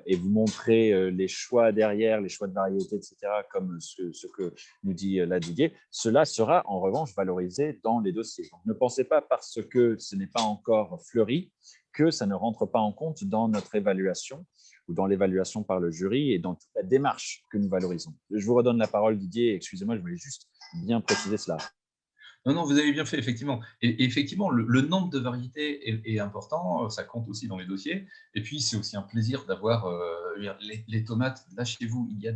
A: et vous montrez les choix derrière, les choix de variété, etc., comme ce que nous dit là Didier, cela sera en revanche valorisé dans les dossiers. Donc, ne pensez pas parce que ce n'est pas encore fleuri que ça ne rentre pas en compte dans notre évaluation ou dans l'évaluation par le jury et dans toute la démarche que nous valorisons. Je vous redonne la parole, Didier. Excusez-moi, je voulais juste bien préciser cela.
D: Non, vous avez bien fait, effectivement. Et effectivement, le nombre de variétés est important, ça compte aussi dans les dossiers. Et puis, c'est aussi un plaisir d'avoir les tomates. Là, chez vous, il y a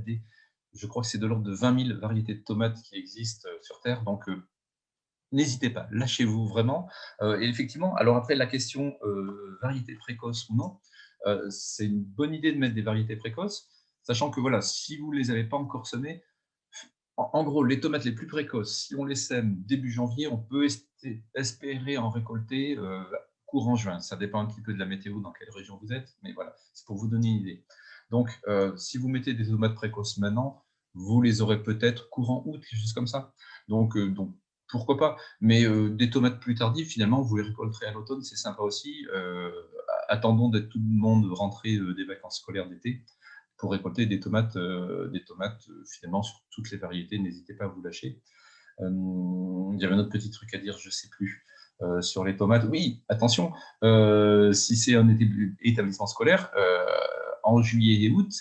D: je crois que c'est de l'ordre de 20 000 variétés de tomates qui existent sur Terre. Donc, n'hésitez pas, lâchez-vous vraiment. Et effectivement, alors après, la question variété précoce ou non, c'est une bonne idée de mettre des variétés précoces, sachant que voilà, si vous ne les avez pas encore semées, en gros, les tomates les plus précoces, si on les sème début janvier, on peut espérer en récolter courant juin. Ça dépend un petit peu de la météo, dans quelle région vous êtes, mais voilà, c'est pour vous donner une idée. Donc, si vous mettez des tomates précoces maintenant, vous les aurez peut-être courant août, quelque chose comme ça. Donc pourquoi pas. Mais des tomates plus tardives, finalement, vous les récolterez à l'automne, c'est sympa aussi. Attendons d'être tout le monde rentré des vacances scolaires d'été pour récolter des tomates finalement sur toutes les variétés. N'hésitez pas à vous lâcher. Il y avait un autre petit truc à dire, je ne sais plus, sur les tomates. Oui, attention, si c'est un établissement scolaire, en juillet et août,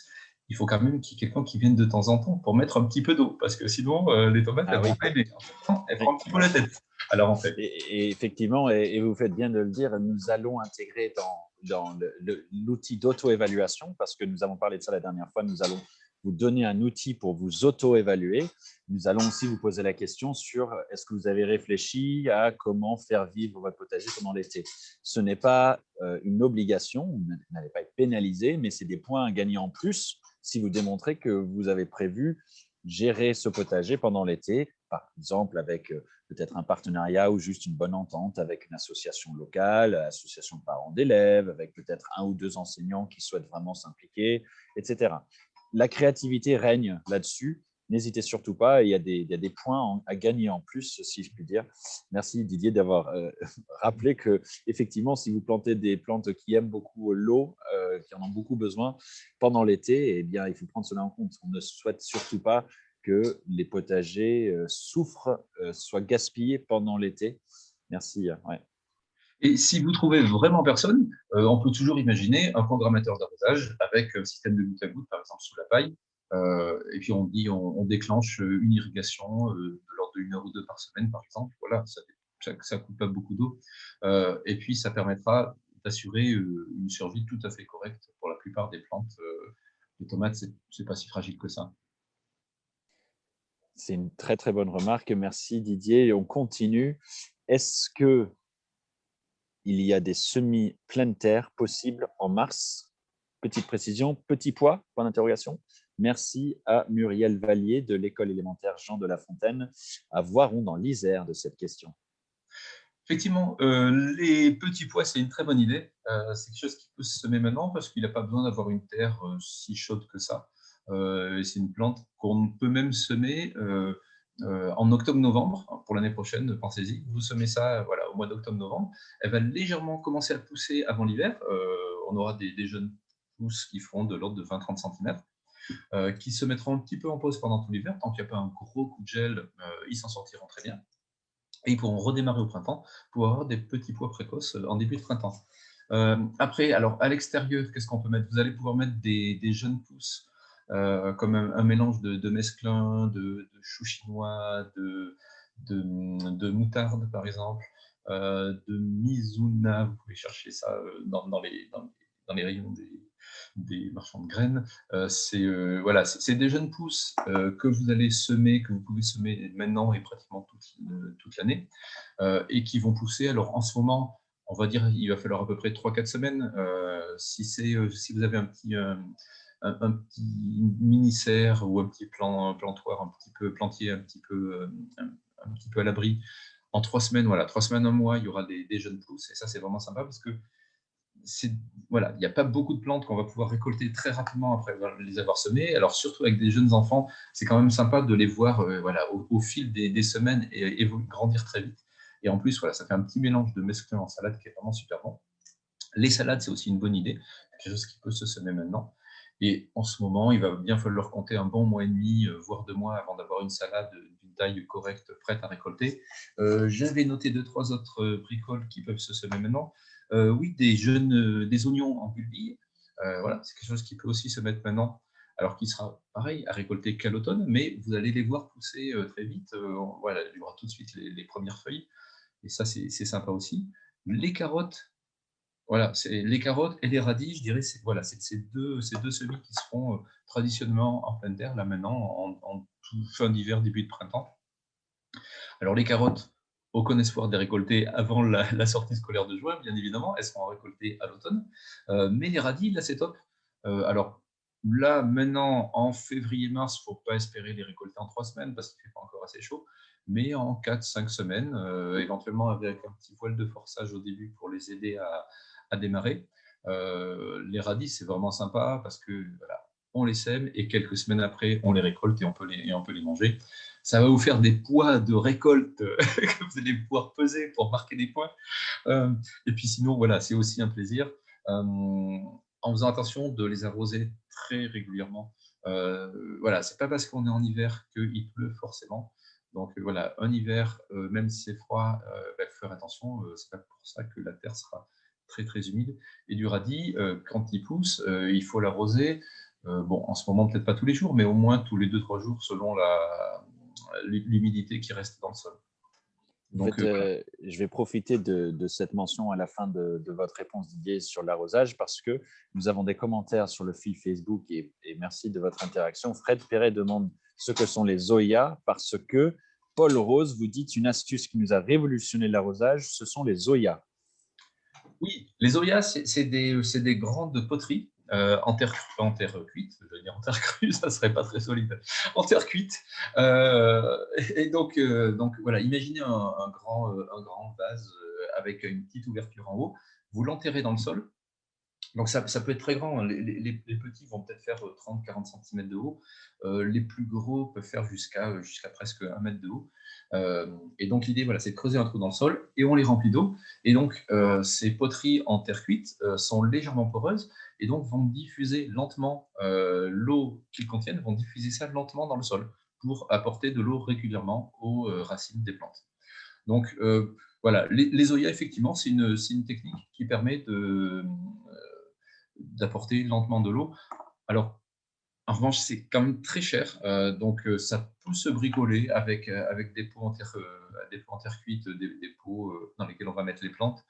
D: il faut quand même qu'il y ait quelqu'un qui vienne de temps en temps pour mettre un petit peu d'eau, parce que sinon, les tomates, elles vont pas aimer. Elles font un petit peu la tête. Alors, en fait.
A: Et effectivement, et vous faites bien de le dire, nous allons intégrer dans l'outil d'auto-évaluation, parce que nous avons parlé de ça la dernière fois, nous allons vous donner un outil pour vous auto-évaluer. Nous allons aussi vous poser la question sur est-ce que vous avez réfléchi à comment faire vivre votre potager pendant l'été. Ce n'est pas une obligation, vous n'allez pas être pénalisé, mais c'est des points à gagner en plus si vous démontrez que vous avez prévu gérer ce potager pendant l'été, par exemple avec peut-être un partenariat ou juste une bonne entente avec une association locale, association de parents d'élèves, avec peut-être 1 ou 2 enseignants qui souhaitent vraiment s'impliquer, etc. La créativité règne là-dessus. N'hésitez surtout pas, il y a des points à gagner en plus, si je puis dire. Merci Didier d'avoir rappelé que, effectivement, si vous plantez des plantes qui aiment beaucoup l'eau, qui en ont beaucoup besoin pendant l'été, eh bien, il faut prendre cela en compte. On ne souhaite surtout pas que les potagers souffrent, soient gaspillés pendant l'été. Merci. Ouais.
D: Et si vous trouvez vraiment personne, on peut toujours imaginer un programmateur d'arrosage avec un système de goutte à goutte, par exemple sous la paille. Et puis on déclenche une irrigation de l'ordre de 1 heure ou 2 par semaine, par exemple. Voilà, ça ne coûte pas beaucoup d'eau. Et puis ça permettra d'assurer une survie tout à fait correcte pour la plupart des plantes. Les tomates, c'est pas si fragile que ça.
A: C'est une très très bonne remarque. Merci Didier. Et on continue. Est-ce que il y a des semis pleine terre possibles en mars? Petite précision, petit pois, point d'interrogation. Merci à Muriel Vallier de l'école élémentaire Jean de La Fontaine à Voiron dans l'Isère de cette question.
D: Effectivement, les petits pois, c'est une très bonne idée. C'est quelque chose qui peut se semer maintenant parce qu'il n'a pas besoin d'avoir une terre si chaude que ça. C'est une plante qu'on peut même semer en octobre-novembre pour l'année prochaine. Pensez-y, vous semez ça voilà, au mois d'octobre-novembre. Elle va légèrement commencer à pousser avant l'hiver. On aura des jeunes pousses qui feront de l'ordre de 20-30 cm, qui se mettront un petit peu en pause pendant tout l'hiver. Tant qu'il n'y a pas un gros coup de gel, ils s'en sortiront très bien. Et ils pourront redémarrer au printemps pour avoir des petits pois précoces en début de printemps. Après, alors à l'extérieur, qu'est-ce qu'on peut mettre? Vous allez pouvoir mettre des jeunes pousses, comme un mélange de mesclun, de choux chinois, de moutarde, par exemple, de mizuna. Vous pouvez chercher ça dans les rayons des marchands de graines. Voilà, c'est des jeunes pousses que vous allez semer, que vous pouvez semer maintenant et pratiquement toute l'année, et qui vont pousser. Alors en ce moment, on va dire il va falloir à peu près 3-4 semaines. Si vous avez un petit mini-serre ou un petit plantoir, un petit peu plantier, un petit peu à l'abri, en 3 semaines, voilà, 3 semaines, un mois, il y aura des jeunes pousses. Et ça, c'est vraiment sympa parce que voilà, il n'y a pas beaucoup de plantes qu'on va pouvoir récolter très rapidement après les avoir semées. Alors, surtout avec des jeunes enfants, c'est quand même sympa de les voir voilà, au fil des semaines et grandir très vite. Et en plus, voilà, ça fait un petit mélange de mesclun en salade qui est vraiment super bon. Les salades, c'est aussi une bonne idée, quelque chose qui peut se semer maintenant. Et en ce moment, il va bien falloir compter un bon mois et demi, voire 2 mois avant d'avoir une salade d'une taille correcte, prête à récolter. J'avais noté 2-3 autres bricoles qui peuvent se semer maintenant. Oui, des oignons en bulbille. Voilà, c'est quelque chose qui peut aussi se mettre maintenant, alors qu'il sera pareil à récolter qu'à l'automne, mais vous allez les voir pousser très vite. Voilà, il y aura tout de suite les premières feuilles. Et ça, c'est sympa aussi. Les carottes, voilà, les carottes et les radis, je dirais, voilà, c'est ces deux semis qui se font traditionnellement en pleine terre, là maintenant, en fin d'hiver, début de printemps. Alors les carottes, aucun espoir de les récolter avant la sortie scolaire de juin, bien évidemment, elles seront récoltées à l'automne. Mais les radis, là, c'est top. Alors là, maintenant, en février-mars, il ne faut pas espérer les récolter en 3 semaines parce qu'il ne fait pas encore assez chaud, mais en 4-5 semaines, éventuellement avec un petit voile de forçage au début pour les aider à démarrer. Les radis, c'est vraiment sympa parce que voilà, on les sème et quelques semaines après, on les récolte et on peut les manger. Ça va vous faire des poids de récolte que vous allez pouvoir peser pour marquer des points. Et puis sinon, voilà, c'est aussi un plaisir. En faisant attention de les arroser très régulièrement. Voilà, c'est pas parce qu'on est en hiver qu'il pleut forcément. Donc voilà, un hiver, même si c'est froid, faire attention. C'est pas pour ça que la terre sera très très humide. Et du radis, quand il pousse, il faut l'arroser. Bon, en ce moment, peut-être pas tous les jours, mais au moins tous les 2-3 jours selon l'humidité qui reste dans le sol.
A: Donc, je vais profiter de cette mention à la fin de votre réponse, Didier, sur l'arrosage, parce que nous avons des commentaires sur le fil Facebook et merci de votre interaction. Fred Perret demande ce que sont les zoyas, parce que Paul Rose vous dit une astuce qui nous a révolutionné l'arrosage, ce sont les zoyas.
D: Oui, les zoyas, c'est des grandes poteries en terre cuite, je veux dire en terre crue, ça serait pas très solide, en terre cuite. Et donc voilà, imaginez un grand vase avec une petite ouverture en haut, vous l'enterrez dans le sol. Donc ça peut être très grand, les petits vont peut-être faire 30-40 cm de haut, les plus gros peuvent faire jusqu'à presque 1 mètre de haut. Et donc l'idée, voilà, c'est de creuser un trou dans le sol et on les remplit d'eau. Et donc ces poteries en terre cuite sont légèrement poreuses et donc vont diffuser lentement l'eau qu'ils contiennent, vont diffuser ça lentement dans le sol pour apporter de l'eau régulièrement aux racines des plantes. Donc voilà, les zoyas, effectivement, c'est une technique qui permet d'apporter lentement de l'eau. Alors, en revanche, c'est quand même très cher, donc ça peut se bricoler avec des pots en terre cuite, des pots dans lesquels on va mettre les plantes.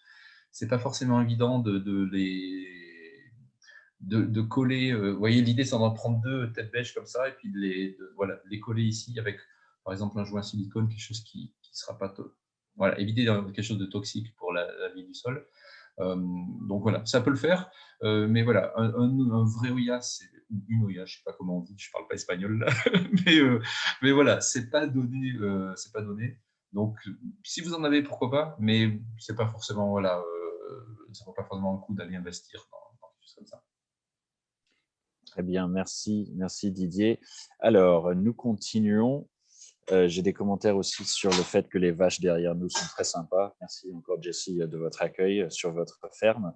D: C'est pas forcément évident de coller. Vous voyez, l'idée, c'est d'en prendre 2 têtes bêches comme ça et puis de les coller ici avec, par exemple, un joint silicone, quelque chose qui ne sera pas voilà, éviter quelque chose de toxique pour la vie du sol. Donc voilà, ça peut le faire, mais voilà, un vrai Oya, une Oya, je ne sais pas comment on dit, je ne parle pas espagnol là, mais voilà, c'est pas donné, c'est pas donné. Donc si vous en avez, pourquoi pas, mais c'est pas forcément, voilà, ça ne vaut pas forcément le coup d'aller investir dans quelque chose comme ça.
A: Très bien, merci Didier. Alors, nous continuons. J'ai des commentaires aussi sur le fait que les vaches derrière nous sont très sympas. Merci encore, Jessie, de votre accueil sur votre ferme.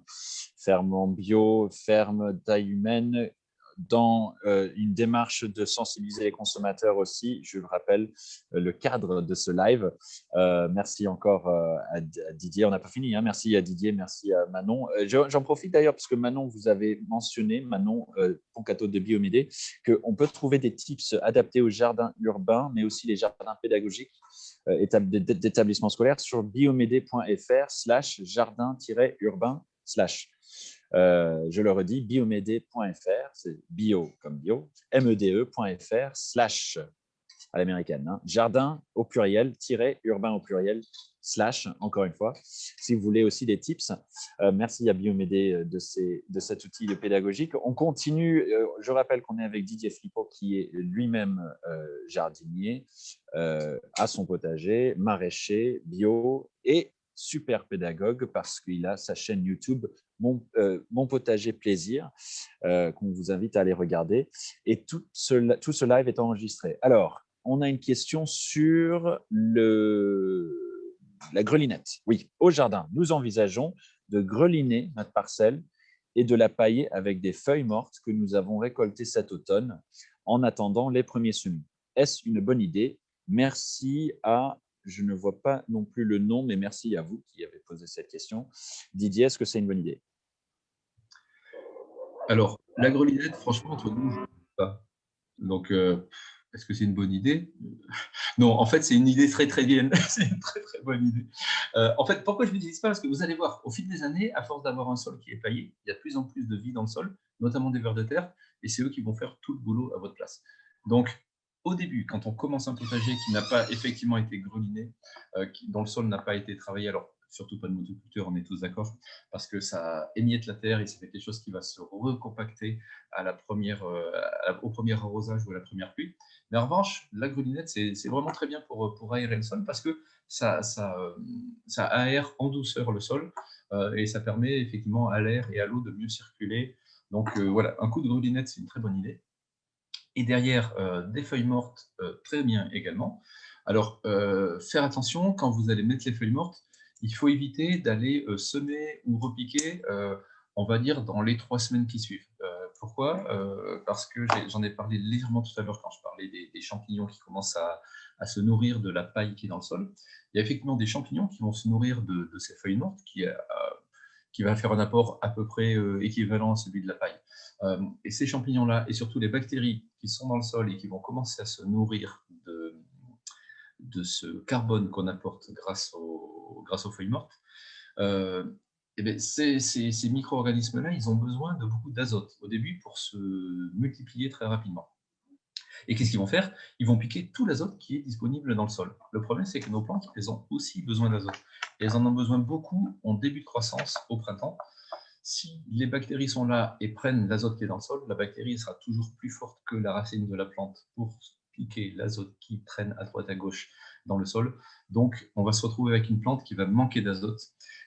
A: Ferme en bio, ferme taille humaine, dans une démarche de sensibiliser les consommateurs aussi. Je le rappelle, le cadre de ce live. Merci encore à Didier. On n'a pas fini. Hein. Merci à Didier, merci à Manon. J'en profite d'ailleurs parce que Manon, vous avez mentionné, Manon Poncato de Biomédé, qu'on peut trouver des tips adaptés aux jardins urbains, mais aussi les jardins pédagogiques d'établissements scolaires sur biomédé.fr/jardin-urbain/. Je le redis, biomede.fr, c'est bio comme bio, mede.fr / à l'américaine, hein, jardin au pluriel, urbain au pluriel, / encore une fois, si vous voulez aussi des tips. Merci à Biomédé de cet outil pédagogique. On continue, je rappelle qu'on est avec Didier Flippo qui est lui-même jardinier, à son potager, maraîcher, bio et super pédagogue parce qu'il a sa chaîne YouTube Mon Potager Plaisir, qu'on vous invite à aller regarder. Et tout ce live est enregistré. Alors, on a une question sur la grelinette. Oui, au jardin, nous envisageons de greliner notre parcelle et de la pailler avec des feuilles mortes que nous avons récoltées cet automne en attendant les premiers semis. Est-ce une bonne idée? Merci à, je ne vois pas non plus le nom, mais merci à vous qui avez posé cette question. Didier, est-ce que c'est une bonne idée?
D: Alors, la grelinette, franchement, entre nous, je ne sais pas. Donc, est-ce que c'est une bonne idée? Non, en fait, c'est une idée très, très bien. C'est une très, très bonne idée. En fait, pourquoi je ne l'utilise pas? Parce que vous allez voir, au fil des années, à force d'avoir un sol qui est paillé, il y a de plus en plus de vie dans le sol, notamment des vers de terre, et c'est eux qui vont faire tout le boulot à votre place. Donc, au début, quand on commence un potager qui n'a pas effectivement été greliné, dont le sol n'a pas été travaillé, alors surtout pas de motoculture, on est tous d'accord, parce que ça émiette la terre et c'est quelque chose qui va se recompacter à la première, au premier arrosage ou à la première pluie. Mais en revanche, la grelinette, c'est vraiment très bien pour aérer le sol parce que ça aère en douceur le sol et ça permet effectivement à l'air et à l'eau de mieux circuler. Donc voilà, un coup de grelinette, c'est une très bonne idée. Et derrière, des feuilles mortes, très bien également. Alors, faire attention, quand vous allez mettre les feuilles mortes, il faut éviter d'aller semer ou repiquer, on va dire, dans les 3 semaines qui suivent. Pourquoi? Parce que j'en ai parlé légèrement tout à l'heure quand je parlais des champignons qui commencent à se nourrir de la paille qui est dans le sol. Il y a effectivement des champignons qui vont se nourrir de ces feuilles mortes, qui va faire un apport à peu près équivalent à celui de la paille. Et ces champignons-là, et surtout les bactéries qui sont dans le sol et qui vont commencer à se nourrir de ce carbone qu'on apporte grâce aux feuilles mortes, et bien ces micro-organismes-là, ils ont besoin de beaucoup d'azote au début pour se multiplier très rapidement. Et qu'est-ce qu'ils vont faire? Ils vont piquer tout l'azote qui est disponible dans le sol. Le problème, c'est que nos plantes, elles ont aussi besoin d'azote. Et elles en ont besoin beaucoup en début de croissance, au printemps. Si les bactéries sont là et prennent l'azote qui est dans le sol, la bactérie sera toujours plus forte que la racine de la plante pour piquer l'azote qui traîne à droite à gauche dans le sol. Donc, on va se retrouver avec une plante qui va manquer d'azote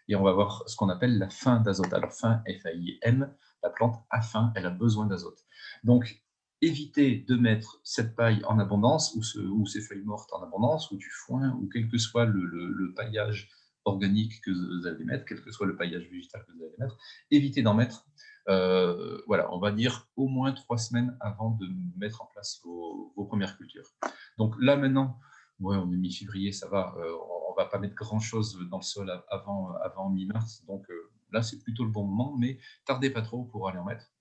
D: et on va avoir ce qu'on appelle la faim d'azote. Alors, faim, F-A-I-M, la plante a faim, elle a besoin d'azote. Donc, évitez de mettre cette paille en abondance ou ces feuilles mortes en abondance ou du foin ou quel que soit le paillage organique que vous allez mettre, quel que soit le paillage végétal que vous allez mettre, évitez d'en mettre, voilà, on va dire au moins 3 semaines avant de mettre en place vos premières cultures. Donc là maintenant, ouais, on est mi-février, ça va, on ne va pas mettre grand-chose dans le sol avant mi-mars, donc là c'est plutôt le bon moment, mais tardez pas trop pour aller en mettre.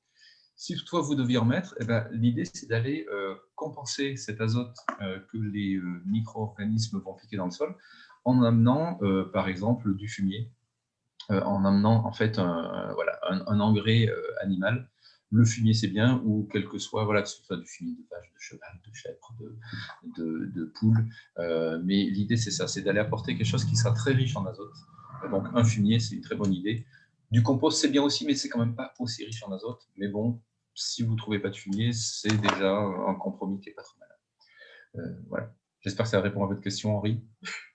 D: Si toutefois vous deviez en mettre, eh ben, l'idée c'est d'aller compenser cet azote que les micro-organismes vont piquer dans le sol en amenant par exemple du fumier, en amenant en fait un engrais animal. Le fumier c'est bien, ou quel que soit, voilà, que ce soit du fumier de vache, de cheval, de chèvre, de poule, mais l'idée c'est ça, c'est d'aller apporter quelque chose qui sera très riche en azote. Donc un fumier c'est une très bonne idée. Du compost c'est bien aussi, mais c'est quand même pas aussi riche en azote. Mais bon, si vous ne trouvez pas de fumier, c'est déjà un compromis qui n'est pas trop mal. Voilà. J'espère que ça répond à votre question, Henri.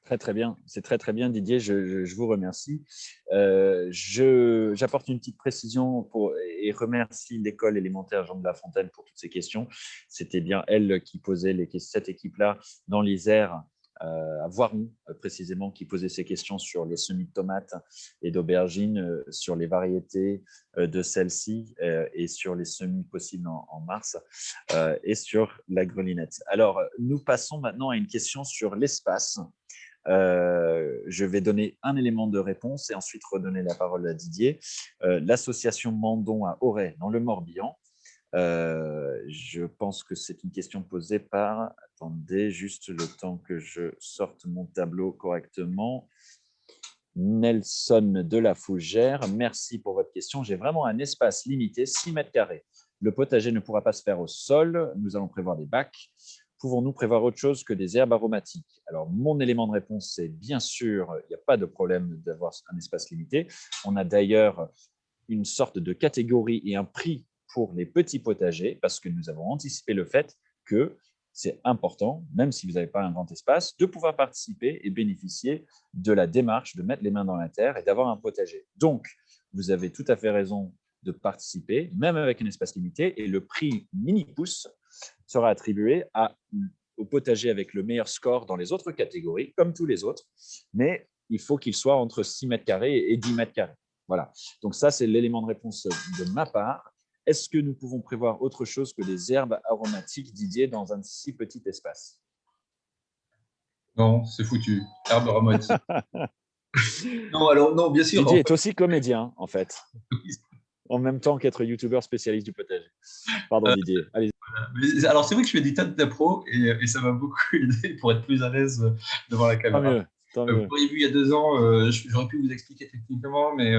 A: Très, très bien. C'est très, très bien, Didier. Je vous remercie. J'apporte une petite précision et remercie l'école élémentaire Jean de La Fontaine pour toutes ces questions. C'était bien elle qui posait cette équipe-là dans l'Isère, à Voiron précisément, qui posait ces questions sur les semis de tomates et d'aubergines, sur les variétés de celles-ci et sur les semis possibles en mars et sur la grelinette. Alors, nous passons maintenant à une question sur l'espace. Je vais donner un élément de réponse et ensuite redonner la parole à Didier. L'association Mandon à Auray, dans le Morbihan. Je pense que c'est une question posée par… Attendez juste le temps que je sorte mon tableau correctement. Nelson de la Fougère, merci pour votre question. J'ai vraiment un espace limité, 6 mètres carrés. Le potager ne pourra pas se faire au sol. Nous allons prévoir des bacs. Pouvons-nous prévoir autre chose que des herbes aromatiques? Alors, mon élément de réponse, c'est bien sûr, il n'y a pas de problème d'avoir un espace limité. On a d'ailleurs une sorte de catégorie et un prix pour les petits potagers parce que nous avons anticipé le fait que c'est important, même si vous n'avez pas un grand espace, de pouvoir participer et bénéficier de la démarche de mettre les mains dans la terre et d'avoir un potager. Donc, vous avez tout à fait raison de participer, même avec un espace limité, et le prix mini-pouce sera attribué au potager avec le meilleur score dans les autres catégories, comme tous les autres, mais il faut qu'il soit entre 6 mètres carrés et 10 mètres carrés. Voilà. Donc ça, c'est l'élément de réponse de ma part. Est-ce que nous pouvons prévoir autre chose que des herbes aromatiques, Didier, dans un si petit espace?
D: Non, c'est foutu. Herbe aromatique. Non, alors, non, bien sûr.
A: Didier est aussi comédien, en fait, en même temps qu'être youtubeur spécialiste du potager. Pardon, Didier. Allez.
D: Alors, c'est vrai que je fais des tas d'impro et ça m'a beaucoup aidé pour être plus à l'aise devant la caméra.
A: Tant mieux.
D: Vous m'auriez vu il y a 2 ans, j'aurais pu vous expliquer techniquement, mais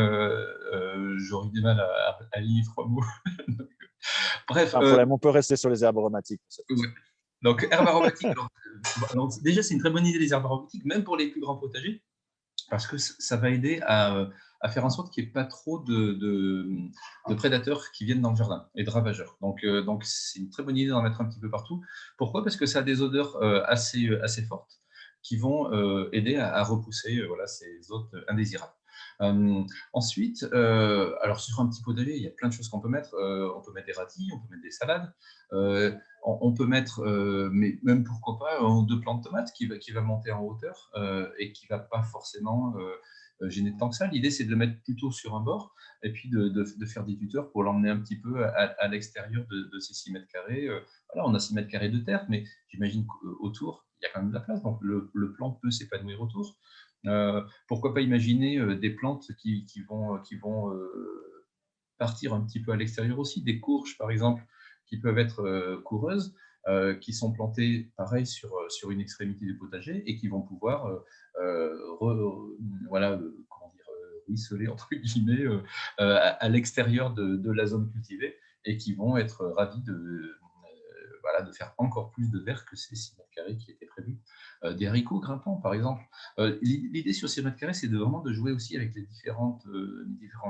D: j'aurais eu du mal à lire 3 mots. Bref.
A: Pas de problème, on peut rester sur les herbes aromatiques.
D: Ouais. Donc, herbes aromatiques. Alors, déjà, c'est une très bonne idée, les herbes aromatiques, même pour les plus grands potagers, parce que ça va aider à faire en sorte qu'il n'y ait pas trop de prédateurs qui viennent dans le jardin et de ravageurs. Donc c'est une très bonne idée d'en mettre un petit peu partout. Pourquoi? Parce que ça a des odeurs assez fortes qui vont aider à repousser voilà, ces hôtes indésirables. Ensuite, alors sur un petit potager, il y a plein de choses qu'on peut mettre. On peut mettre des radis, on peut mettre des salades. On peut mettre, mais même pourquoi pas, 2 plants de tomates qui va monter en hauteur et qui ne va pas forcément gêner tant que ça. L'idée, c'est de le mettre plutôt sur un bord et puis de faire des tuteurs pour l'emmener un petit peu à l'extérieur de ces 6 mètres carrés. Voilà, on a 6 mètres carrés de terre, mais j'imagine qu'autour, il y a quand même de la place, donc le plant peut s'épanouir autour. Pourquoi pas imaginer des plantes qui vont partir un petit peu à l'extérieur aussi, des courges par exemple, qui peuvent être coureuses, qui sont plantées pareil sur une extrémité du potager et qui vont pouvoir voilà, comment dire, ruisseler entre guillemets à l'extérieur de la zone cultivée et qui vont être ravis voilà, de faire encore plus de verre que ces 6 mètres carrés qui étaient prévus. Des haricots grimpants, par exemple. L'idée sur 6 mètres carrés, c'est vraiment de jouer aussi avec les différents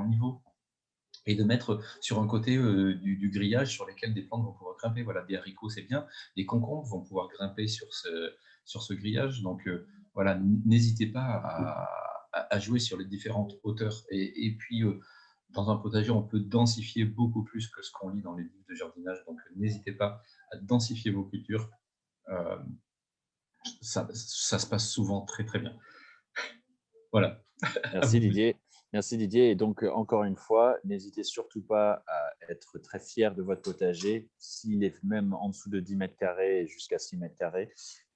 D: niveaux et de mettre sur un côté du grillage sur lesquels des plantes vont pouvoir grimper. Voilà, des haricots, c'est bien. Des concombres vont pouvoir grimper sur ce grillage. Donc, voilà, n'hésitez pas à jouer sur les différentes hauteurs. Et puis, dans un potager, on peut densifier beaucoup plus que ce qu'on lit dans les livres de jardinage. Donc, n'hésitez pas à densifier vos cultures. Ça se passe souvent très, très bien. Voilà.
A: Merci Didier. Merci Didier. Et donc, encore une fois, n'hésitez surtout pas à être très fier de votre potager. S'il est même en dessous de 10 mètres carrés jusqu'à 6 mètres carrés,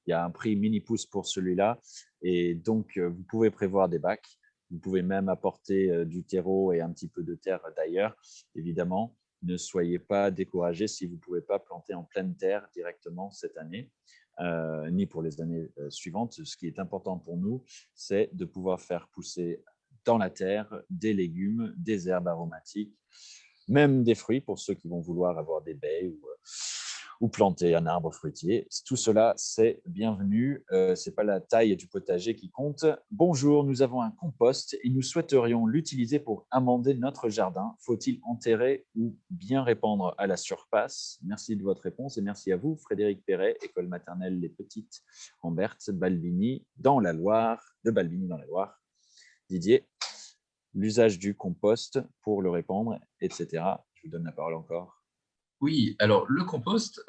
A: il y a un prix mini-pouce pour celui-là. Et donc, vous pouvez prévoir des bacs. Vous pouvez même apporter du terreau et un petit peu de terre d'ailleurs, évidemment. Ne soyez pas découragés si vous ne pouvez pas planter en pleine terre directement cette année. Ni pour les années suivantes. Ce qui est important pour nous, c'est de pouvoir faire pousser dans la terre des légumes, des herbes aromatiques, même des fruits pour ceux qui vont vouloir avoir des baies ou planter un arbre fruitier. Tout cela, c'est bienvenu. Ce n'est pas la taille du potager qui compte. Bonjour, nous avons un compost et nous souhaiterions l'utiliser pour amender notre jardin. Faut-il enterrer ou bien répandre à la surface? Merci de votre réponse et merci à vous, Frédéric Perret, école maternelle Les Petites Ambertes, Balbini, dans la Loire, de Balbini dans la Loire. Didier, l'usage du compost pour le répandre, etc. Je vous donne la parole encore.
D: Oui, alors le compost,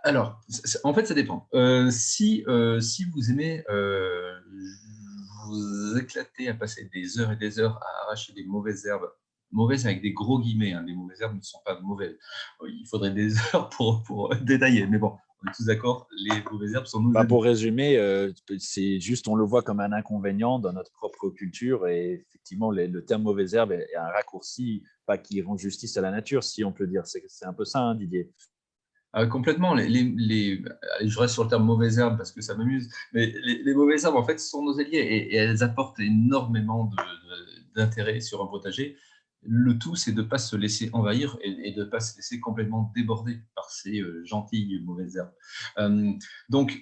D: alors en fait ça dépend. Si vous aimez vous éclater à passer des heures et des heures à arracher des mauvaises herbes, mauvaises avec des gros guillemets, hein, les mauvaises herbes ne sont pas mauvaises. Il faudrait des heures pour détailler, mais bon, on est tous d'accord, les mauvaises herbes sont mauvaises.
A: Pour résumer, c'est juste, on le voit comme un inconvénient dans notre propre culture et effectivement, le terme mauvaise herbe est un raccourci, pas qui rend justice à la nature, si on peut dire. C'est un peu ça, hein, Didier.
D: Complètement. Allez, je reste sur le terme mauvaises herbes parce que ça m'amuse, mais les mauvaises herbes, en fait, sont nos alliés et elles apportent énormément d'intérêt sur un potager. Le tout, c'est de ne pas se laisser envahir et de ne pas se laisser complètement déborder par ces gentilles mauvaises herbes. Donc,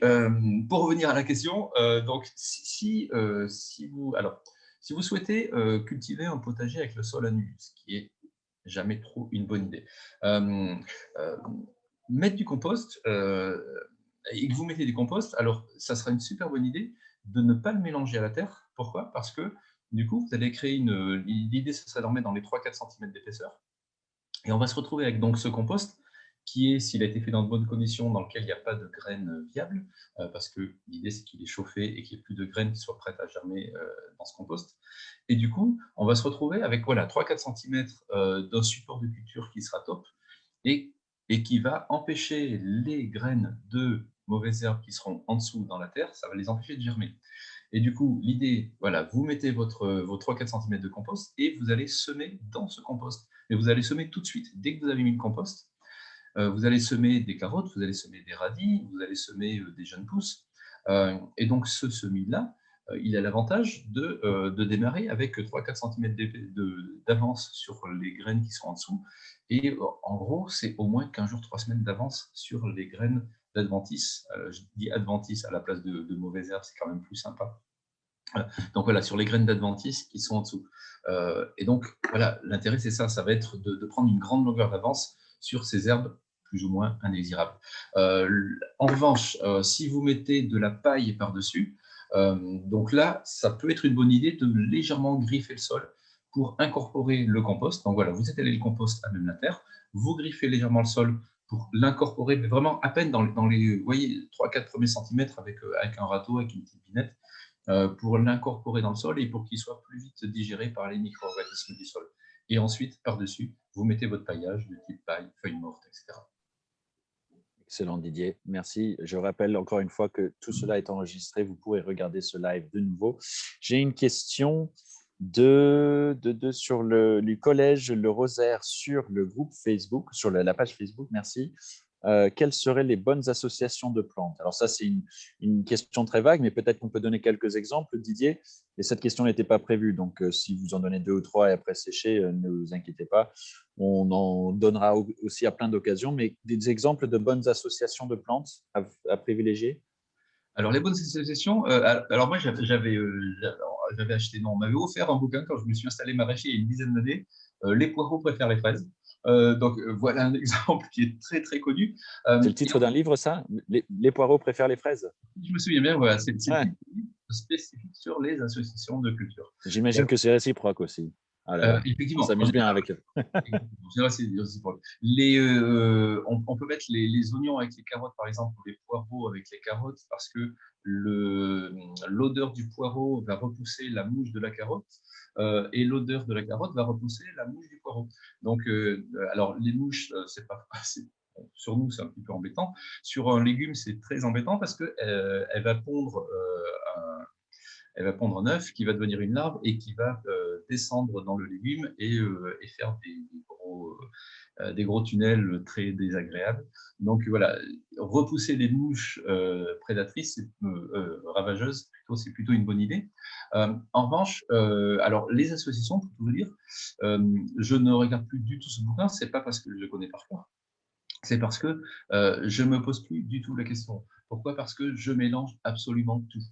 D: pour revenir à la question, donc, si vous souhaitez cultiver un potager avec le sol à nu, ce qui est jamais trop une bonne idée, mettre du compost et que vous mettez du compost, alors ça sera une super bonne idée de ne pas le mélanger à la terre. Pourquoi? Parce que du coup, vous allez créer l'idée, ce serait d'en mettre dans les 3-4 cm d'épaisseur. Et on va se retrouver avec donc ce compost qui est, s'il a été fait dans de bonnes conditions, dans lequel il n'y a pas de graines viables, parce que l'idée, c'est qu'il est chauffé et qu'il n'y ait plus de graines qui soient prêtes à germer dans ce compost. Et du coup, on va se retrouver avec voilà, 3-4 cm d'un support de culture qui sera top et qui va empêcher les graines de mauvaises herbes qui seront en dessous dans la terre, ça va les empêcher de germer. Et du coup, l'idée, voilà, vous mettez vos 3-4 cm de compost et vous allez semer dans ce compost. Et vous allez semer tout de suite. Dès que vous avez mis le compost, vous allez semer des carottes, vous allez semer des radis, vous allez semer des jeunes pousses. Et donc, ce semis-là, il a l'avantage de démarrer avec 3-4 cm d'avance sur les graines qui sont en dessous. Et en gros, c'est au moins 15 jours, 3 semaines d'avance sur les graines d'Adventice. Je dis Adventice à la place de mauvaises herbes, c'est quand même plus sympa. Donc voilà, sur les graines d'Adventice qui sont en dessous. Et donc voilà, l'intérêt c'est ça, ça va être de prendre une grande longueur d'avance sur ces herbes plus ou moins indésirables. En revanche, si vous mettez de la paille par-dessus, donc là, ça peut être une bonne idée de légèrement griffer le sol pour incorporer le compost. Donc voilà, vous étalez le compost à même la terre, vous griffez légèrement le sol pour l'incorporer, mais vraiment à peine dans les vous voyez, 3-4 premiers centimètres avec un râteau, avec une petite binette, pour l'incorporer dans le sol et pour qu'il soit plus vite digéré par les micro-organismes du sol. Et ensuite, par-dessus, vous mettez votre paillage de type paille, feuilles mortes, etc.
A: Excellent Didier, merci. Je rappelle encore une fois que tout cela est enregistré. Vous pourrez regarder ce live de nouveau. J'ai une question sur le collège Le Rosaire sur le groupe Facebook, sur la page Facebook, merci. Quelles seraient les bonnes associations de plantes? Alors ça, c'est une question très vague, mais peut-être qu'on peut donner quelques exemples, Didier. Et cette question n'était pas prévue, donc si vous en donnez 2 ou 3 et après sécher, ne vous inquiétez pas. On en donnera aussi à plein d'occasions, mais des exemples de bonnes associations de plantes à privilégier?
D: Alors, les bonnes associations, alors moi, j'avais acheté, non, on m'avait offert un bouquin quand je me suis installé maraîcher il y a une dizaine d'années, Les poireaux préfèrent les fraises. Donc, voilà un exemple qui est très, très connu.
A: C'est le titre d'un livre, ça? Les poireaux préfèrent les fraises?
D: Je me souviens bien, voilà, c'est le
A: Ouais.
D: titre spécifique sur les associations de culture.
A: J'imagine que c'est réciproque aussi. Ah là là, on
D: Effectivement,
A: s'amuse bien avec eux.
D: on peut mettre les oignons avec les carottes, par exemple, ou les poireaux avec les carottes, parce que l'odeur du poireau va repousser la mouche de la carotte, et l'odeur de la carotte va repousser la mouche du poireau. Donc, alors, les mouches, c'est pas sur nous, c'est un petit peu embêtant. Sur un légume, c'est très embêtant parce qu'elle va pondre un œuf qui va devenir une larve et qui va descendre dans le légume et faire des gros tunnels très désagréables. Donc voilà, repousser les mouches prédatrices, ravageuses, c'est plutôt une bonne idée. En revanche, alors les associations, pour tout vous dire, je ne regarde plus du tout ce bouquin, c'est pas parce que je le connais par cœur, c'est parce que je ne me pose plus du tout la question. Pourquoi? Parce que je mélange absolument tout.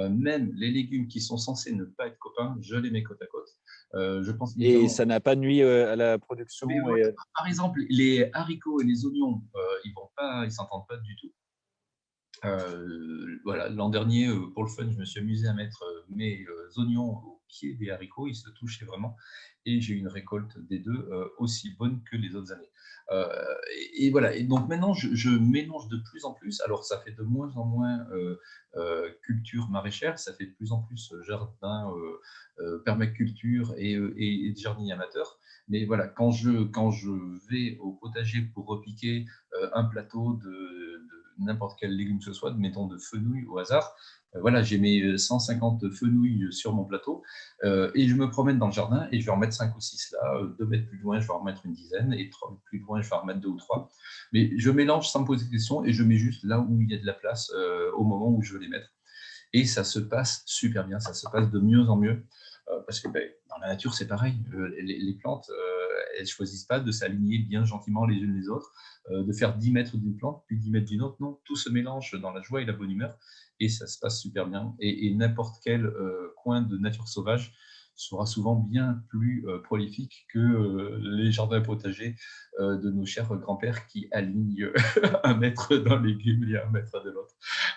D: Même les légumes qui sont censés ne pas être copains, je les mets côte à côte. Je pense
A: Et ça n'a pas nuit à la production
D: par exemple, les haricots et les oignons, ils s'entendent pas du tout. Voilà, l'an dernier, pour le fun, je me suis amusé à mettre mes oignons au pied des haricots, ils se touchaient vraiment, et j'ai eu une récolte des deux aussi bonne que les autres années. Et voilà, et donc maintenant, je mélange de plus en plus, alors ça fait de moins en moins culture maraîchère, ça fait de plus en plus jardin, permaculture et jardinier amateur. Mais voilà, quand je vais au potager pour repiquer un plateau de n'importe quel légume que ce soit, mettons de fenouil au hasard, Voilà, j'ai mes 150 fenouils sur mon plateau et je me promène dans le jardin et je vais en mettre 5 ou 6 là. 2 mètres plus loin, je vais en remettre une dizaine et 3 mètres plus loin, je vais en remettre 2 ou 3. Mais je mélange sans me poser de questions et je mets juste là où il y a de la place au moment où je veux les mettre. Et ça se passe super bien, ça se passe de mieux en mieux. Parce que dans la nature, c'est pareil. Les plantes, elles ne choisissent pas de s'aligner bien gentiment les unes les autres, de faire 10 mètres d'une plante, puis 10 mètres d'une autre. Non, tout se mélange dans la joie et la bonne humeur, et ça se passe super bien. Et n'importe quel coin de nature sauvage sera souvent bien plus prolifique que les jardins potagers de nos chers grands-pères qui alignent 1 mètre d'un légume et 1 mètre de l'autre.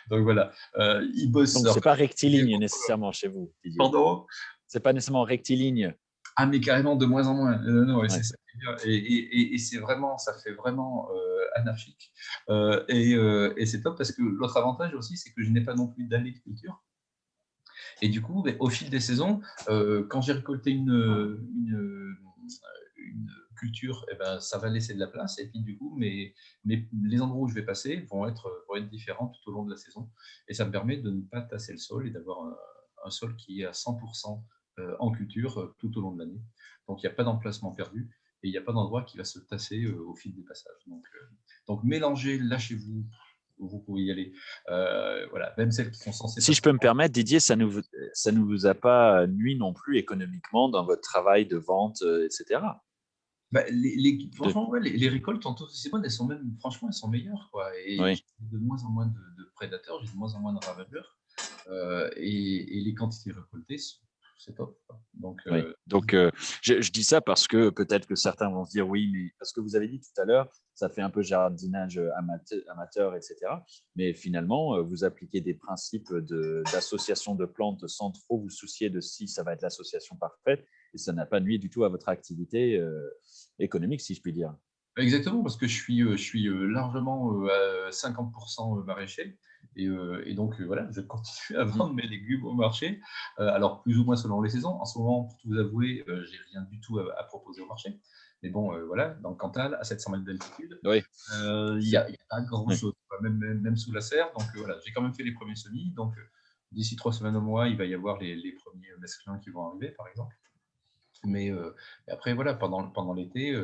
D: Donc voilà, ils bossent.
A: Donc, ce n'est pas rectiligne nécessairement chez vous, Didier.
D: Pardon ?
A: Ce n'est pas nécessairement rectiligne.
D: Ah, mais carrément, de moins en moins. Non,
A: Ouais.
D: c'est ça qui est bien. Et c'est vraiment, ça fait vraiment anarchique. Et c'est top parce que l'autre avantage aussi, c'est que je n'ai pas non plus d'allée de culture. Et du coup, au fil des saisons, quand j'ai récolté une culture, ça va laisser de la place. Et puis, du coup, les endroits où je vais passer vont être différents tout au long de la saison. Et ça me permet de ne pas tasser le sol et d'avoir un sol qui est à 100% en culture tout au long de l'année. Donc, il n'y a pas d'emplacement perdu et il n'y a pas d'endroit qui va se tasser au fil des passages. Donc mélangez, lâchez-vous. Vous pouvez y aller. Voilà, même celles qui sont censées…
A: Si je peux me permettre, Didier, ça ne vous a pas nui non plus économiquement dans votre travail de vente, etc.
D: Franchement, les récoltes sont aussi bonnes, elles sont même, franchement, elles sont meilleures, quoi. Et
A: Oui.
D: j'ai de moins en moins de prédateurs, j'ai de moins en moins de ravageurs, et les quantités récoltées, c'est top, quoi. Donc,
A: oui. Donc je dis ça parce que peut-être que certains vont se dire oui, mais parce que vous avez dit tout à l'heure, ça fait un peu jardinage amateur, etc. Mais finalement, vous appliquez des principes d'association de plantes sans trop vous soucier de si ça va être l'association parfaite, et ça n'a pas nuit du tout à votre activité économique, si je puis dire.
D: Exactement, parce que je suis largement à 50% maraîcher. Et donc, voilà, je continue à vendre mes légumes au marché. Alors, plus ou moins selon les saisons. En ce moment, pour tout vous avouer, j'ai rien du tout à proposer au marché. Mais bon, voilà, dans le Cantal, à 700 mètres d'altitude,
A: Oui.
D: il n'y a pas grand-chose, même sous la serre. Donc, voilà, j'ai quand même fait les premiers semis. Donc, d'ici 3 semaines au mois, il va y avoir les premiers mesclins qui vont arriver, par exemple. Mais après, voilà, pendant l'été…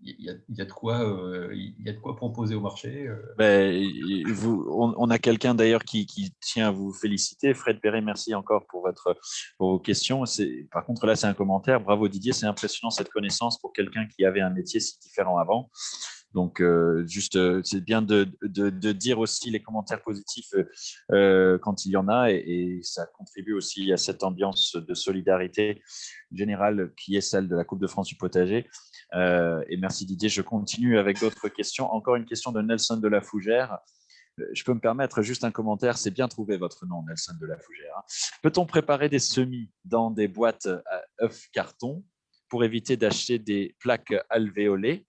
D: il y a de quoi proposer au marché.
A: On a quelqu'un d'ailleurs qui tient à vous féliciter. Fred Perret, merci encore pour vos questions. Par contre, là, c'est un commentaire. Bravo Didier, c'est impressionnant cette connaissance pour quelqu'un qui avait un métier si différent avant. Donc, c'est bien de dire aussi les commentaires positifs quand il y en a, et ça contribue aussi à cette ambiance de solidarité générale qui est celle de la Coupe de France du potager. Et merci Didier. Je continue avec d'autres questions. Encore une question de Nelson de la Fougère. Je peux me permettre juste un commentaire. C'est bien trouvé votre nom, Nelson de la Fougère. Peut-on préparer des semis dans des boîtes à œufs carton pour éviter d'acheter des plaques alvéolées?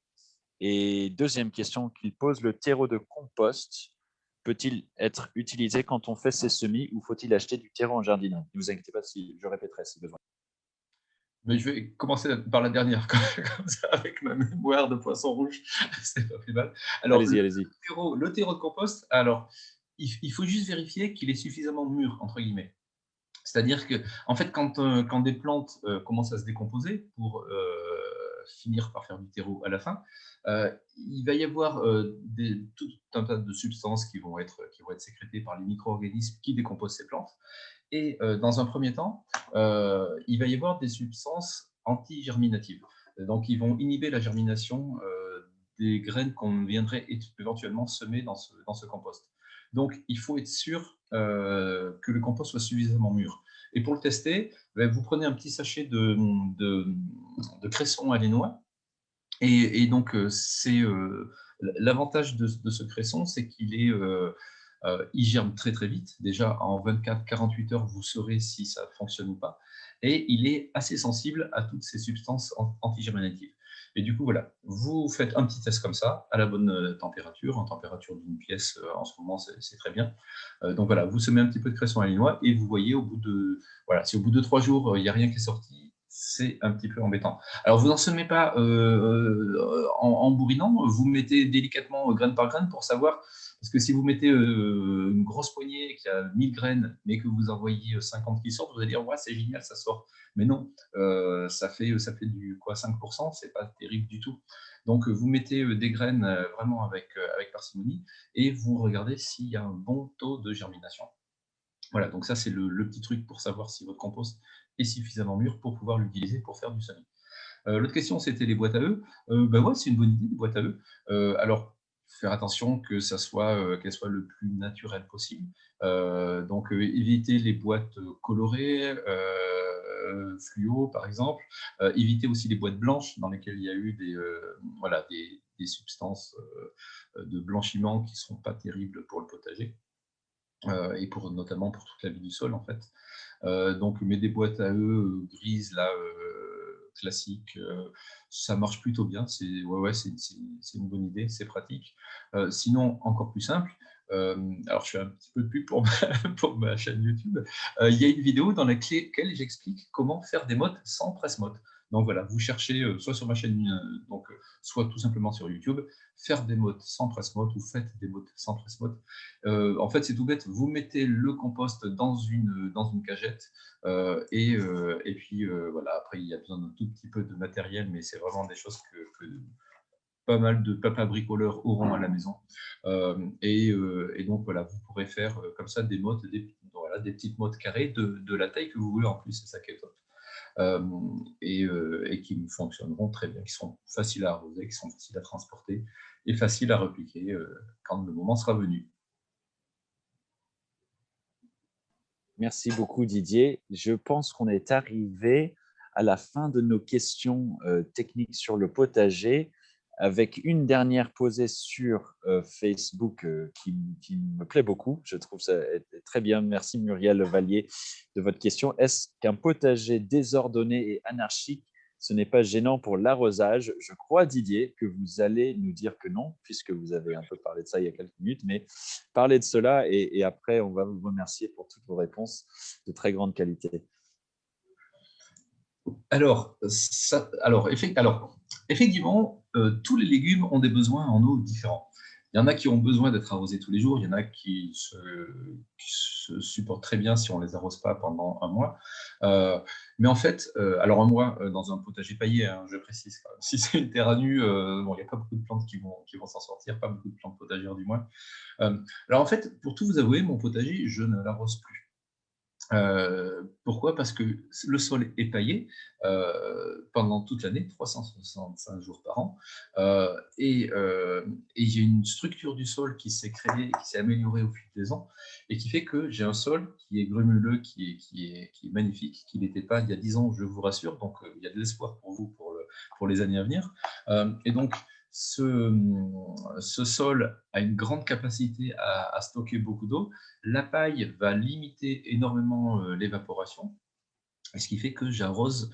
A: Et deuxième question qu'il pose, le terreau de compost peut-il être utilisé quand on fait ses semis, ou faut-il acheter du terreau en jardinage? Ne vous inquiétez pas, si je répéterai si besoin.
D: Mais je vais commencer par la dernière, comme ça, avec ma mémoire de poisson rouge, c'est pas plus mal. Alors,
A: allez-y.
D: Le terreau de compost, alors, il faut juste vérifier qu'il est suffisamment mûr, entre guillemets. C'est-à-dire que, en fait, quand des plantes commencent à se décomposer pour finir par faire du terreau à la fin, il va y avoir tout un tas de substances qui vont être sécrétées par les micro-organismes qui décomposent ces plantes. Et dans un premier temps, il va y avoir des substances anti-germinatives. Donc, ils vont inhiber la germination des graines qu'on viendrait éventuellement semer dans ce compost. Donc, il faut être sûr que le compost soit suffisamment mûr. Et pour le tester, vous prenez un petit sachet de cresson à noix. Et donc, l'avantage de ce cresson, c'est qu'il il germe très très vite. Déjà, en 24-48 heures, vous saurez si ça fonctionne ou pas. Et il est assez sensible à toutes ces substances antigerminatives. Et du coup, voilà, vous faites un petit test comme ça, à la bonne température, en température d'une pièce, en ce moment, c'est très bien. Donc voilà, vous semez un petit peu de cresson à linois et vous voyez, si au bout de 3 jours, il n'y a rien qui est sorti, c'est un petit peu embêtant. Alors, vous n'en semez pas en bourrinant, vous mettez délicatement graine par graine pour savoir, Parce que si vous mettez une grosse poignée qui a 1000 graines, mais que vous envoyez 50 qui sortent, vous allez dire, ouais, c'est génial, ça sort. Mais non, ça fait du quoi, 5%, c'est pas terrible du tout. Donc, vous mettez des graines vraiment avec parcimonie et vous regardez s'il y a un bon taux de germination. Voilà, donc ça, c'est le petit truc pour savoir si votre compost est suffisamment mûr pour pouvoir l'utiliser pour faire du semis. L'autre question, c'était les boîtes à œufs. Ouais, c'est une bonne idée, les boîtes à œufs. Alors, faire attention que ça soit, qu'elle soit le plus naturelle possible. Donc, éviter les boîtes colorées, fluo, par exemple. Éviter aussi les boîtes blanches dans lesquelles il y a eu des substances de blanchiment qui ne sont pas terribles pour le potager. Et notamment pour toute la vie du sol, en fait. Donc, mais des boîtes à œufs grises, là, classiques, ça marche plutôt bien. C'est une bonne idée, c'est pratique. Sinon, encore plus simple, alors je fais un petit peu de pub pour ma chaîne YouTube, il y a une vidéo dans laquelle j'explique comment faire des mottes sans presse-motte. Donc voilà, vous cherchez soit sur ma chaîne, soit tout simplement sur YouTube, faire des mottes sans presse-motte ou faites des mottes sans presse-motte. En fait, c'est tout bête, vous mettez le compost dans une cagette et puis voilà, après il y a besoin d'un tout petit peu de matériel, mais c'est vraiment des choses que pas mal de papas bricoleurs auront à la maison. Et donc voilà, vous pourrez faire comme ça des mottes, des petites mottes carrées de la taille que vous voulez en plus, c'est ça qui est top. Et qui fonctionneront très bien, qui seront faciles à arroser, qui sont faciles à transporter et faciles à repliquer quand le moment sera venu.
A: Merci beaucoup Didier. Je pense qu'on est arrivé à la fin de nos questions techniques sur le potager, avec une dernière posée sur Facebook qui me plaît beaucoup. Je trouve ça très bien. Merci Muriel Vallier de votre question. Est-ce qu'un potager désordonné et anarchique, ce n'est pas gênant pour l'arrosage? Je crois, Didier, que vous allez nous dire que non, puisque vous avez un peu parlé de ça il y a quelques minutes, mais parlez de cela et après, on va vous remercier pour toutes vos réponses de très grande qualité.
D: Alors, effectivement, tous les légumes ont des besoins en eau différents. Il y en a qui ont besoin d'être arrosés tous les jours, il y en a qui se supportent très bien si on ne les arrose pas pendant un mois. Mais en fait, alors un mois dans un potager paillé, hein, je précise, si c'est une terre à nu, il n'y a pas beaucoup de plantes qui vont s'en sortir, pas beaucoup de plantes potagères du moins. Alors en fait, pour tout vous avouer, mon potager, je ne l'arrose plus. Pourquoi? Parce que le sol est paillé pendant toute l'année, 365 jours par an, et il y a une structure du sol qui s'est créée, qui s'est améliorée au fil des ans, et qui fait que j'ai un sol qui est grumuleux, qui est magnifique, qui n'était pas il y a 10 ans, je vous rassure, donc il y a de l'espoir pour vous pour les années à venir. Et donc, ce sol a une grande capacité à stocker beaucoup d'eau. La paille va limiter énormément l'évaporation, ce qui fait que j'arrose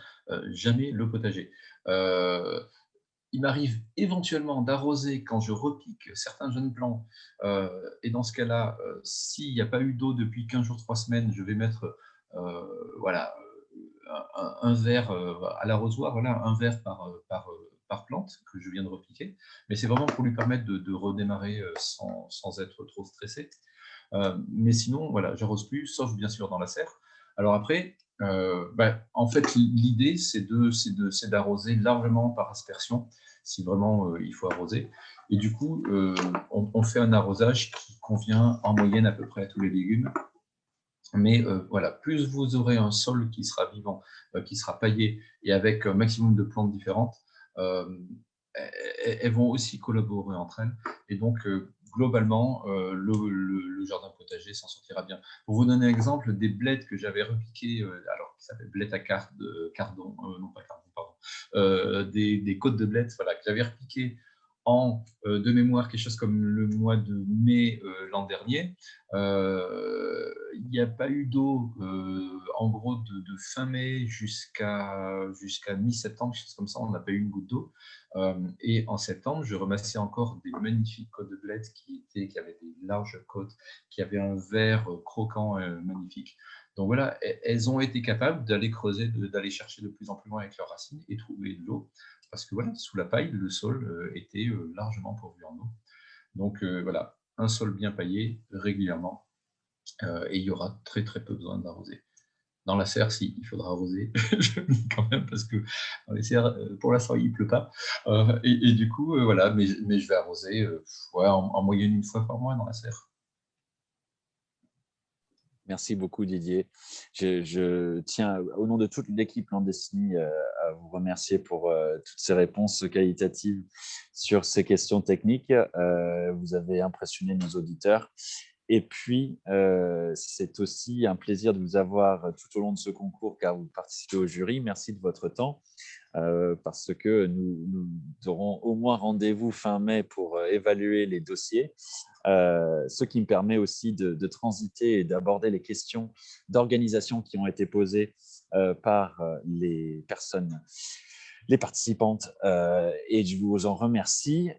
D: jamais le potager. Il m'arrive éventuellement d'arroser quand je repique certains jeunes plants, et dans ce cas-là, s'il n'y a pas eu d'eau depuis 15 jours, 3 semaines, je vais mettre un verre à l'arrosoir, un verre par plante que je viens de repiquer, mais c'est vraiment pour lui permettre de redémarrer sans être trop stressé. Mais sinon, voilà, j'arrose plus, sauf bien sûr dans la serre. Alors après, en fait, l'idée, c'est d'arroser largement par aspersion, si vraiment il faut arroser. Et du coup, on fait un arrosage qui convient en moyenne à peu près à tous les légumes. Mais voilà, plus vous aurez un sol qui sera vivant, qui sera paillé et avec un maximum de plantes différentes, elles vont aussi collaborer entre elles. Et donc, globalement, le jardin potager s'en sortira bien. Pour vous donner un exemple, des blettes que j'avais repiquées, alors qui s'appellent blettes à cardon, non pas cardon, pardon, des côtes de blettes, voilà, que j'avais repiquées de mémoire quelque chose comme le mois de mai l'an dernier. Il n'y a pas eu d'eau en gros de fin mai jusqu'à mi-septembre, quelque chose comme ça, on n'a pas eu une goutte d'eau. Et en septembre, je ramassais encore des magnifiques côtes de blettes qui avaient des larges côtes, qui avaient un vert croquant magnifique. Donc voilà, elles ont été capables d'aller creuser, d'aller chercher de plus en plus loin avec leurs racines et trouver de l'eau. Parce que voilà, sous la paille, le sol était largement pourvu en eau. Donc voilà, un sol bien paillé régulièrement et il y aura très très peu besoin d'arroser. Dans la serre, si, il faudra arroser je le dis quand même parce que dans les serres, pour l'instant, il ne pleut pas. Et du coup, voilà, mais je vais arroser ouais, en moyenne une fois par mois dans la serre.
A: Merci beaucoup, Didier. Je tiens, au nom de toute l'équipe Landestiny, à vous remercier pour toutes ces réponses qualitatives sur ces questions techniques. Vous avez impressionné nos auditeurs. Et puis, c'est aussi un plaisir de vous avoir tout au long de ce concours car vous participez au jury. Merci de votre temps. Parce que nous aurons au moins rendez-vous fin mai pour évaluer les dossiers, ce qui me permet aussi de transiter et d'aborder les questions d'organisation qui ont été posées par les personnes, les participantes, et je vous en remercie.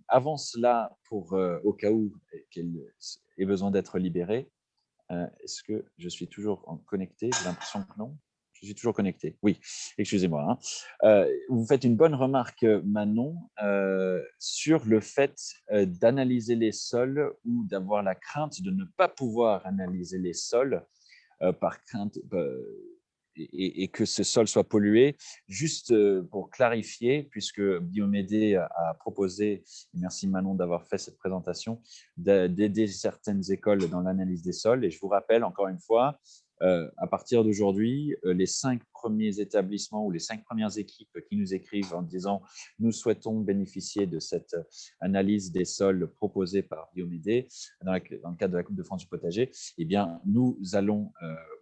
A: Avant cela, au cas où qu'elle ait besoin d'être libérée, est-ce que je suis toujours connecté? J'ai l'impression que non. Je suis toujours connecté. Oui, excusez-moi. Vous faites une bonne remarque, Manon, sur le fait d'analyser les sols ou d'avoir la crainte de ne pas pouvoir analyser les sols par crainte et que ce sol soit pollué. Juste pour clarifier, puisque Biomédé a proposé, et merci Manon d'avoir fait cette présentation, d'aider certaines écoles dans l'analyse des sols. Et je vous rappelle encore une fois, à partir d'aujourd'hui, les 5 premiers établissements ou les 5 premières équipes qui nous écrivent en disant « Nous souhaitons bénéficier de cette analyse des sols proposée par Biomédé dans le cadre de la Coupe de France du potager », eh bien, nous allons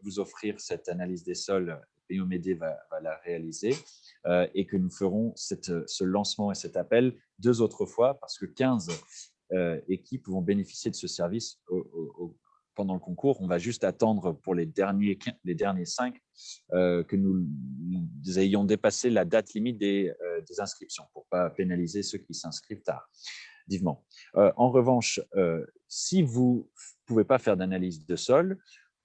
A: vous offrir cette analyse des sols. Biomédé va la réaliser et que nous ferons ce lancement et cet appel 2 autres fois parce que 15 équipes vont bénéficier de ce service pendant le concours. On va juste attendre pour les derniers 5 que nous ayons dépassé la date limite des inscriptions pour ne pas pénaliser ceux qui s'inscrivent tard. Vivement. En revanche, si vous ne pouvez pas faire d'analyse de sol,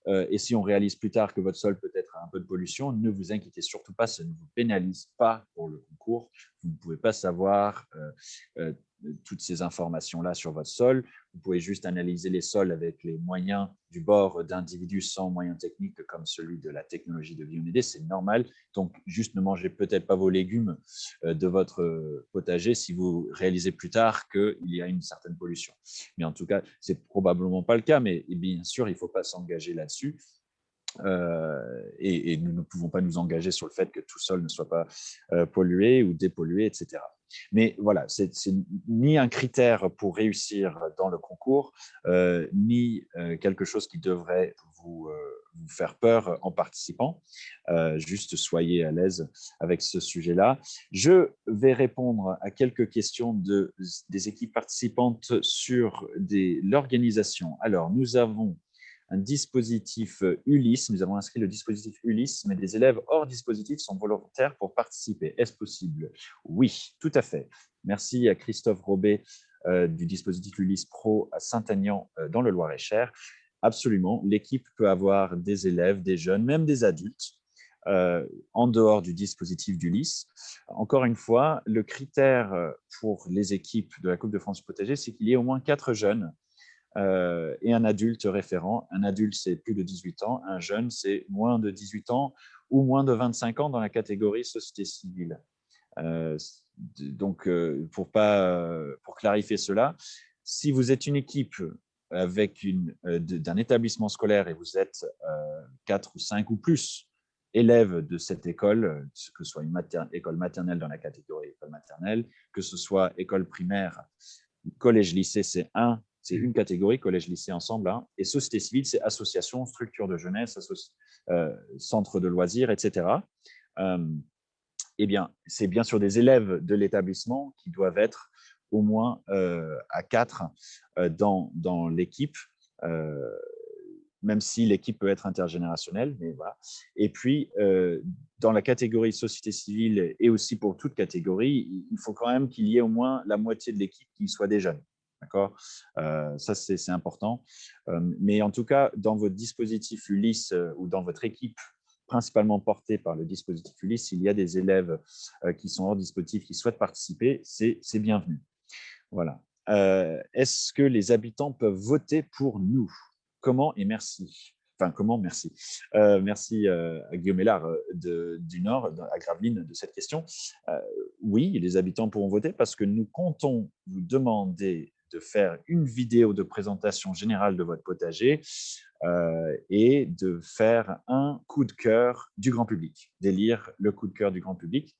A: et si on réalise plus tard que votre sol peut être un peu de pollution, ne vous inquiétez surtout pas, ça ne vous pénalise pas pour le concours. Vous ne pouvez pas savoir toutes ces informations-là sur votre sol. Vous pouvez juste analyser les sols avec les moyens du bord d'individus sans moyens techniques comme celui de la technologie de Biomédé, c'est normal. Donc, juste ne mangez peut-être pas vos légumes de votre potager si vous réalisez plus tard qu'il y a une certaine pollution. Mais en tout cas, ce n'est probablement pas le cas, mais bien sûr, il ne faut pas s'engager là-dessus. Et nous ne pouvons pas nous engager sur le fait que tout sol ne soit pas pollué ou dépollué, etc. Mais voilà, c'est ni un critère pour réussir dans le concours, ni quelque chose qui devrait vous faire peur en participant. Juste soyez à l'aise avec ce sujet-là. Je vais répondre à quelques questions des équipes participantes sur l'organisation. Alors, nous avons un dispositif Ulysse. Nous avons inscrit le dispositif Ulysse, mais des élèves hors dispositif sont volontaires pour participer. Est-ce possible? Oui, tout à fait. Merci à Christophe Robet du dispositif Ulysse Pro à Saint-Aignan dans le Loir-et-Cher. Absolument, l'équipe peut avoir des élèves, des jeunes, même des adultes en dehors du dispositif d'Ulysse. Encore une fois, le critère pour les équipes de la Coupe de France du potager, c'est qu'il y ait au moins 4 jeunes et un adulte référent. Un adulte, c'est plus de 18 ans. Un jeune, c'est moins de 18 ans ou moins de 25 ans dans la catégorie société civile. Donc, pour clarifier cela, si vous êtes une équipe avec d'un établissement scolaire et vous êtes 4 ou 5 ou plus élèves de cette école, que ce soit une école maternelle dans la catégorie école maternelle, que ce soit école primaire, collège-lycée, c'est une catégorie, collège-lycée ensemble, hein, et société civile, c'est association, structure de jeunesse, centre de loisirs, etc. Eh bien, c'est bien sûr des élèves de l'établissement qui doivent être au moins à 4 dans l'équipe, même si l'équipe peut être intergénérationnelle. Mais voilà. Et puis, dans la catégorie société civile et aussi pour toute catégorie, il faut quand même qu'il y ait au moins la moitié de l'équipe qui soit des jeunes. D'accord, ça, c'est important. Mais en tout cas, dans votre dispositif Ulysse ou dans votre équipe principalement portée par le dispositif Ulysse, s'il y a des élèves qui sont hors dispositif, qui souhaitent participer, c'est bienvenu. Voilà. Est-ce que les habitants peuvent voter pour nous? Comment et merci. Enfin, comment, merci. Merci à Guillaume Hélard du Nord, à Gravelines, de cette question. Oui, les habitants pourront voter parce que nous comptons vous demander de faire une vidéo de présentation générale de votre potager et de faire un coup de cœur du grand public, d'élire le coup de cœur du grand public.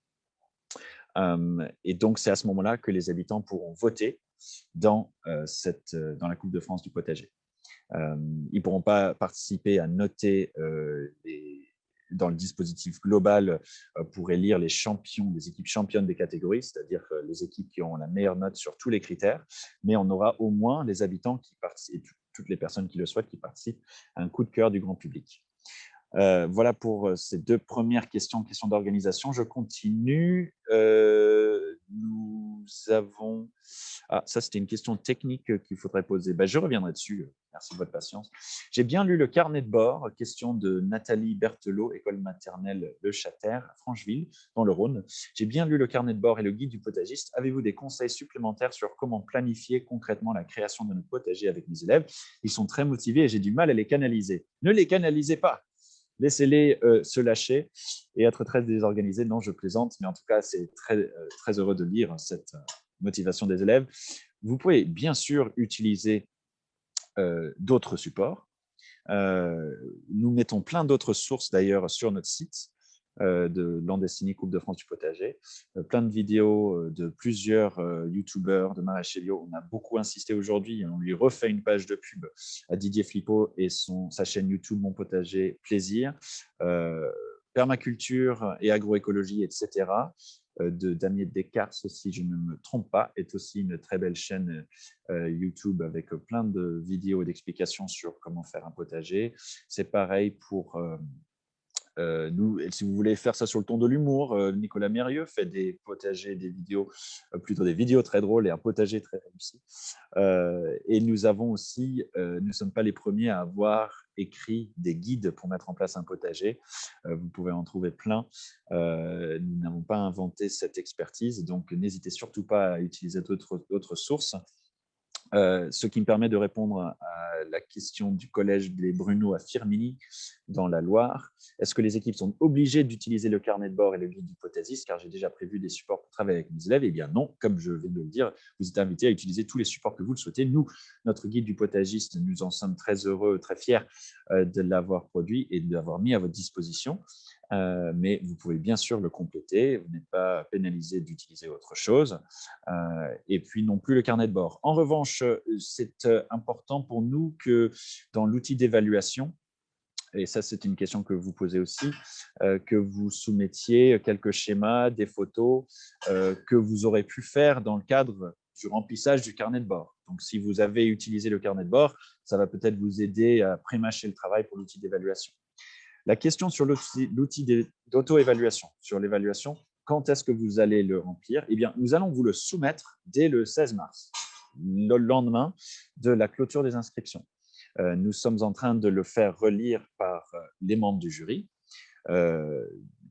A: Et donc, c'est à ce moment-là que les habitants pourront voter dans la Coupe de France du potager. Ils ne pourront pas participer à noter dans le dispositif global pour élire les équipes championnes des catégories, c'est-à-dire les équipes qui ont la meilleure note sur tous les critères, mais on aura au moins les habitants qui participent, et toutes les personnes qui le souhaitent, qui participent à un coup de cœur du grand public. Voilà pour ces deux premières questions d'organisation. Je continue. Nous avons… Ah, ça, c'était une question technique qu'il faudrait poser. Je reviendrai dessus. Merci de votre patience. J'ai bien lu le carnet de bord. Question de Nathalie Berthelot, école maternelle Le Châter, à Francheville, dans le Rhône. J'ai bien lu le carnet de bord et le guide du potagiste. Avez-vous des conseils supplémentaires sur comment planifier concrètement la création de notre potager avec mes élèves? Ils sont très motivés et j'ai du mal à les canaliser. Ne les canalisez pas. Laissez-les se lâcher et être très désorganisés. Non, je plaisante, mais en tout cas, c'est très heureux de lire cette motivation des élèves. Vous pouvez bien sûr utiliser d'autres supports. Nous mettons plein d'autres sources d'ailleurs sur notre site de Landestini Coupe de France du potager, plein de vidéos de plusieurs youtubeurs, de Maraîcher Bio. On a beaucoup insisté aujourd'hui, on lui refait une page de pub à Didier Flippo et sa chaîne YouTube Mon Potager Plaisir, permaculture et agroécologie, etc. De Damien Descartes, si je ne me trompe pas, est aussi une très belle chaîne YouTube avec plein de vidéos et d'explications sur comment faire un potager. C'est pareil pour nous, si vous voulez faire ça sur le ton de l'humour, Nicolas Mérieux fait des potagers, des vidéos, plutôt des vidéos très drôles et un potager très réussi. Et nous avons aussi, nous ne sommes pas les premiers à avoir écrit des guides pour mettre en place un potager. Vous pouvez en trouver plein. Nous n'avons pas inventé cette expertise, donc n'hésitez surtout pas à utiliser d'autres sources. Ce qui me permet de répondre à la question du collège des Bruno à Firminy, dans la Loire. Est-ce que les équipes sont obligées d'utiliser le carnet de bord et le guide du potager, car j'ai déjà prévu des supports pour travailler avec mes élèves? Eh bien non, comme je viens de le dire, vous êtes invités à utiliser tous les supports que vous le souhaitez. Nous, notre guide du potagiste, nous en sommes très heureux, très fiers de l'avoir produit et de l'avoir mis à votre disposition. Mais vous pouvez bien sûr le compléter, vous n'êtes pas pénalisé d'utiliser autre chose, et puis non plus le carnet de bord. En revanche, c'est important pour nous que dans l'outil d'évaluation, et ça c'est une question que vous posez aussi, que vous soumettiez quelques schémas, des photos que vous aurez pu faire dans le cadre du remplissage du carnet de bord. Donc si vous avez utilisé le carnet de bord, ça va peut-être vous aider à prémâcher le travail pour l'outil d'évaluation. La question sur l'outil d'auto-évaluation, sur l'évaluation, quand est-ce que vous allez le remplir? Eh bien, nous allons vous le soumettre dès le 16 mars, le lendemain de la clôture des inscriptions. Nous sommes en train de le faire relire par les membres du jury,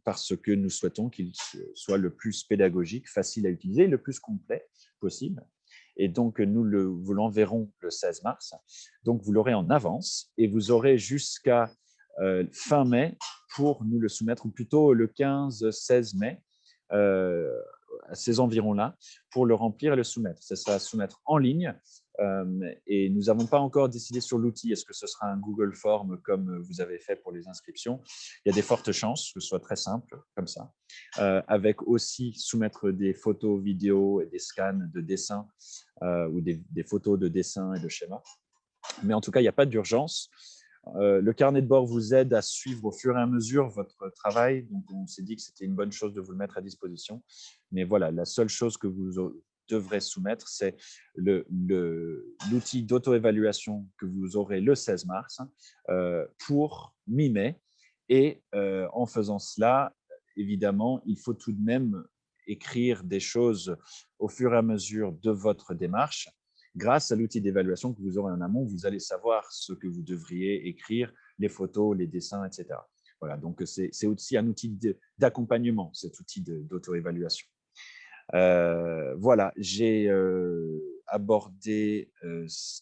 A: parce que nous souhaitons qu'il soit le plus pédagogique, facile à utiliser, le plus complet possible. Et donc, nous vous l'enverrons le 16 mars. Donc, vous l'aurez en avance et vous aurez jusqu'à fin mai pour nous le soumettre, ou plutôt le 15-16 mai, à ces environs-là, pour le remplir et le soumettre. Ça sera à soumettre en ligne, et nous n'avons pas encore décidé sur l'outil. Est-ce que ce sera un Google Form comme vous avez fait pour les inscriptions? Il y a des fortes chances que ce soit très simple, comme ça, avec aussi soumettre des photos, vidéos et des scans de dessins, ou des photos de dessins et de schémas. Mais en tout cas, il n'y a pas d'urgence. Le carnet de bord vous aide à suivre au fur et à mesure votre travail. Donc, on s'est dit que c'était une bonne chose de vous le mettre à disposition. Mais voilà, la seule chose que vous devrez soumettre, c'est l'outil d'auto-évaluation que vous aurez le 16 mars pour mi-mai. Et en faisant cela, évidemment, il faut tout de même écrire des choses au fur et à mesure de votre démarche. Grâce à l'outil d'évaluation que vous aurez en amont, vous allez savoir ce que vous devriez écrire, les photos, les dessins, etc. Voilà, donc c'est aussi un outil d'accompagnement, cet outil d'auto-évaluation. Voilà, abordé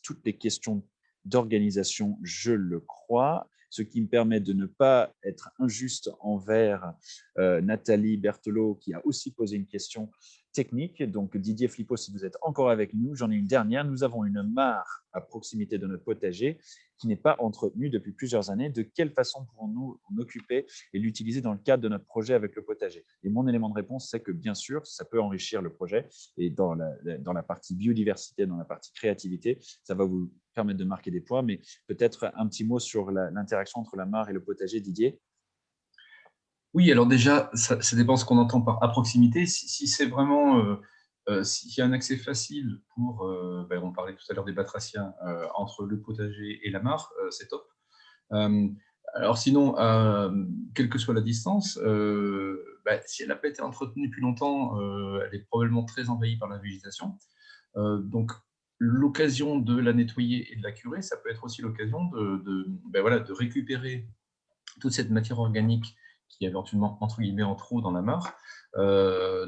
A: toutes les questions d'organisation, je le crois, ce qui me permet de ne pas être injuste envers Nathalie Berthelot, qui a aussi posé une question technique. Donc, Didier Flippo, si vous êtes encore avec nous, j'en ai une dernière. Nous avons une mare à proximité de notre potager qui n'est pas entretenue depuis plusieurs années. De quelle façon pouvons-nous en occuper et l'utiliser dans le cadre de notre projet avec le potager? Et mon élément de réponse, c'est que bien sûr, ça peut enrichir le projet. Et dans la partie biodiversité, dans la partie créativité, ça va vous permettre de marquer des points. Mais peut-être un petit mot sur l'interaction entre la mare et le potager, Didier?
D: Oui, alors déjà, ça dépend ce qu'on entend par à proximité. Si c'est vraiment, s'il y a un accès facile pour, on parlait tout à l'heure des batraciens, entre le potager et la mare, c'est top. Alors sinon, quelle que soit la distance, si elle n'a pas été entretenue depuis longtemps, elle est probablement très envahie par la végétation. Donc, l'occasion de la nettoyer et de la curer, ça peut être aussi l'occasion de récupérer toute cette matière organique qui est éventuellement, entre guillemets, en trop dans la mare.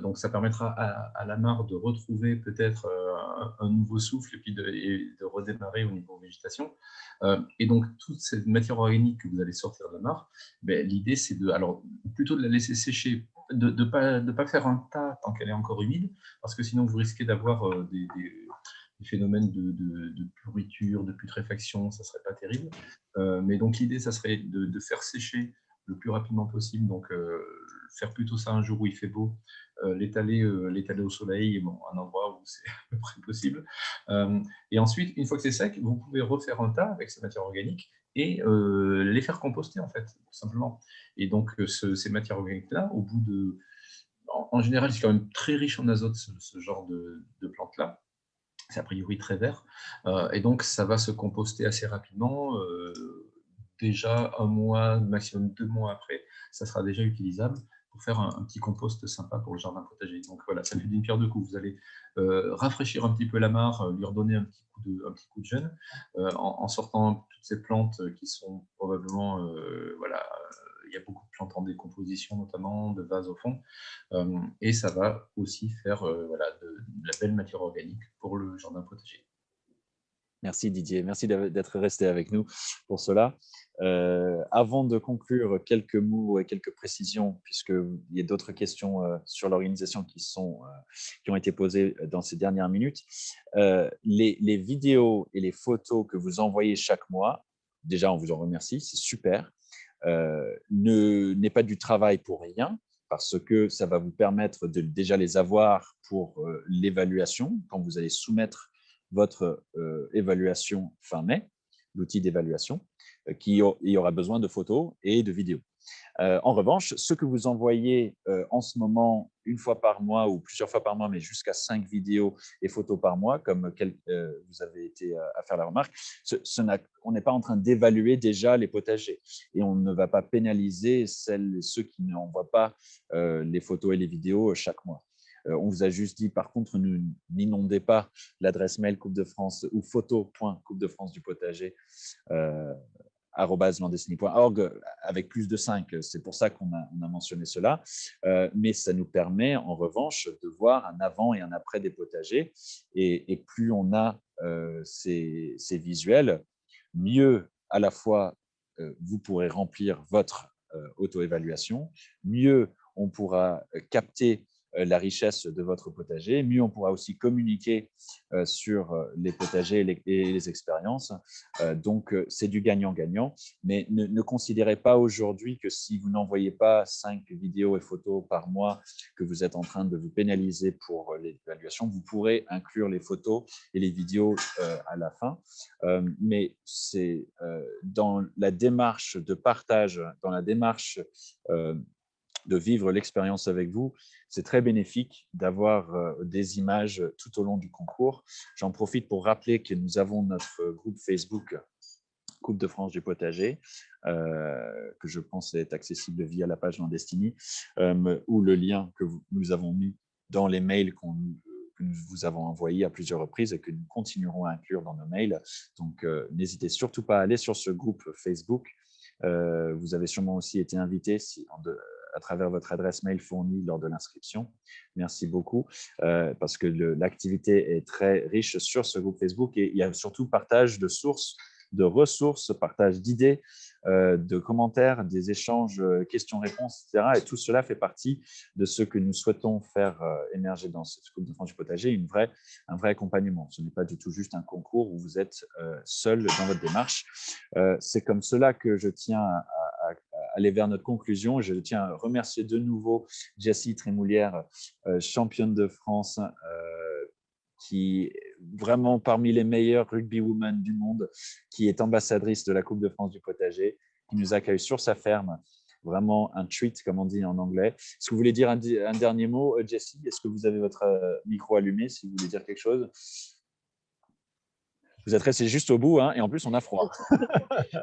D: Donc, ça permettra à la mare de retrouver peut-être un nouveau souffle et puis de redémarrer au niveau végétation. Et donc, toute cette matière organique que vous allez sortir de la mare, l'idée, c'est plutôt de la laisser sécher, de ne pas faire un tas tant qu'elle est encore humide, parce que sinon, vous risquez d'avoir des phénomènes de pourriture, de putréfaction, ça ne serait pas terrible. Mais donc, l'idée, ça serait de faire sécher le plus rapidement possible, donc faire plutôt ça un jour où il fait beau, l'étaler au soleil, un endroit où c'est à peu près possible. Et ensuite, une fois que c'est sec, vous pouvez refaire un tas avec ces matières organiques et les faire composter, en fait, tout simplement. Et donc, ces matières organiques-là, au bout de... En général, c'est quand même très riche en azote, ce genre de plantes-là. C'est a priori très vert. Et donc, ça va se composter assez rapidement. Déjà 1 mois, maximum 2 mois après, ça sera déjà utilisable pour faire un petit compost sympa pour le jardin potager. Donc voilà, ça fait d'une pierre deux coups. Vous allez rafraîchir un petit peu la mare, lui redonner un petit coup de jeune, en sortant toutes ces plantes qui sont probablement, il y a beaucoup de plantes en décomposition, notamment de vases au fond, et ça va aussi faire de la belle matière organique pour le jardin potager.
A: Merci Didier, merci d'être resté avec nous pour cela. Avant de conclure, quelques mots et quelques précisions, puisqu'il y a d'autres questions sur l'organisation qui ont été posées dans ces dernières minutes. Les vidéos et les photos que vous envoyez chaque mois, déjà on vous en remercie, c'est super. N'est pas du travail pour rien, parce que ça va vous permettre de déjà les avoir pour l'évaluation, quand vous allez soumettre votre évaluation fin mai, l'outil d'évaluation, il y aura besoin de photos et de vidéos. En revanche, ce que vous envoyez en ce moment, une fois par mois ou plusieurs fois par mois, mais jusqu'à 5 vidéos et photos par mois, comme vous avez été à faire la remarque, on n'est pas en train d'évaluer déjà les potagers et on ne va pas pénaliser ceux qui n'envoient pas les photos et les vidéos chaque mois. On vous a juste dit, par contre, n'inondez pas l'adresse mail Coupe de France ou photo.coupe-de-france du potager @landestiny.org avec plus de 5. C'est pour ça qu'on a mentionné cela. Mais ça nous permet, en revanche, de voir un avant et un après des potagers. Et plus on a ces visuels, mieux à la fois vous pourrez remplir votre auto-évaluation, mieux on pourra capter la richesse de votre potager, mieux on pourra aussi communiquer sur les potagers et les expériences. Donc, c'est du gagnant-gagnant. Mais ne considérez pas aujourd'hui que si vous n'envoyez pas 5 vidéos et photos par mois, que vous êtes en train de vous pénaliser pour l'évaluation. Vous pourrez inclure les photos et les vidéos à la fin. Mais c'est dans la démarche de partage, dans la démarche de vivre l'expérience avec vous, c'est très bénéfique d'avoir des images tout au long du concours. J'en profite pour rappeler que nous avons notre groupe Facebook Coupe de France du potager, que je pense est accessible via la page Landestiny, ou le lien que nous avons mis dans les mails que nous vous avons envoyés à plusieurs reprises et que nous continuerons à inclure dans nos mails. Donc, n'hésitez surtout pas à aller sur ce groupe Facebook. Vous avez sûrement aussi été invité à travers votre adresse mail fournie lors de l'inscription. Merci beaucoup, parce que l'activité est très riche sur ce groupe Facebook et il y a surtout partage de sources, de ressources, partage d'idées, de commentaires, des échanges, questions-réponses, etc. Et tout cela fait partie de ce que nous souhaitons faire émerger dans cette Coupe de France du potager, un vrai accompagnement. Ce n'est pas du tout juste un concours où vous êtes seul dans votre démarche. C'est comme cela que je tiens à aller vers notre conclusion. Je tiens à remercier de nouveau Jessie Trémoulière, championne de France, qui est vraiment parmi les meilleures rugby women du monde, qui est ambassadrice de la Coupe de France du potager, qui nous accueille sur sa ferme. Vraiment un treat, comme on dit en anglais. Est-ce que vous voulez dire un dernier mot, Jessie? Est-ce que vous avez votre micro allumé, si vous voulez dire quelque chose? Vous êtes resté juste au bout, hein, et en plus, on a froid.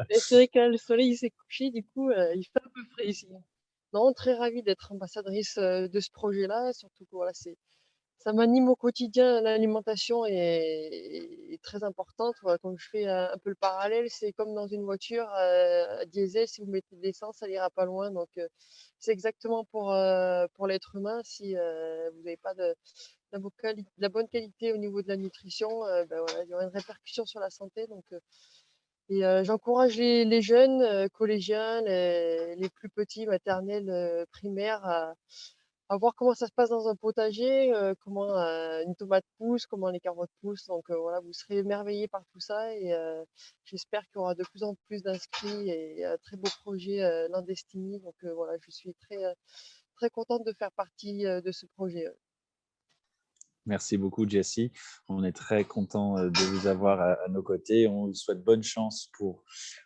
B: C'est vrai que le soleil s'est couché, du coup, il fait un peu frais ici. Non, très ravie d'être ambassadrice de ce projet-là, surtout que voilà, ça m'anime au quotidien. L'alimentation est très importante. Voilà, comme je fais un peu le parallèle, c'est comme dans une voiture diesel, si vous mettez de l'essence, ça n'ira pas loin. Donc, c'est exactement pour l'être humain. Si vous n'avez pas de la bonne qualité au niveau de la nutrition, ben voilà, il y aura une répercussion sur la santé. Donc, j'encourage les jeunes, collégiens, les plus petits, maternelles, primaires, à voir comment ça se passe dans un potager, comment une tomate pousse, comment les carottes poussent. Donc voilà, vous serez émerveillés par tout ça et j'espère qu'il y aura de plus en plus d'inscrits et un très beau projet Landestini. Donc voilà, je suis très contente de faire partie de ce projet.
A: Merci beaucoup, Jessie. On est très content de vous avoir à nos côtés. On vous souhaite bonne chance pour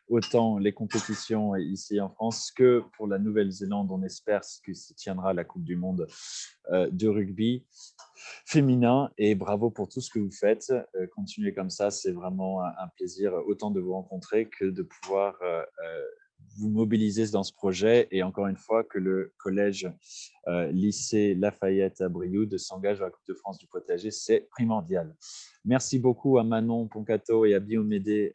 A: autant les compétitions ici en France que pour la Nouvelle-Zélande. On espère que se tiendra la Coupe du Monde de rugby féminin. Et bravo pour tout ce que vous faites. Continuez comme ça. C'est vraiment un plaisir autant de vous rencontrer que de pouvoir vous mobiliser dans ce projet et encore une fois que le collège lycée Lafayette à Brioude s'engage à la Coupe de France du potager, c'est primordial. Merci beaucoup à Manon Poncato et à Biomédé,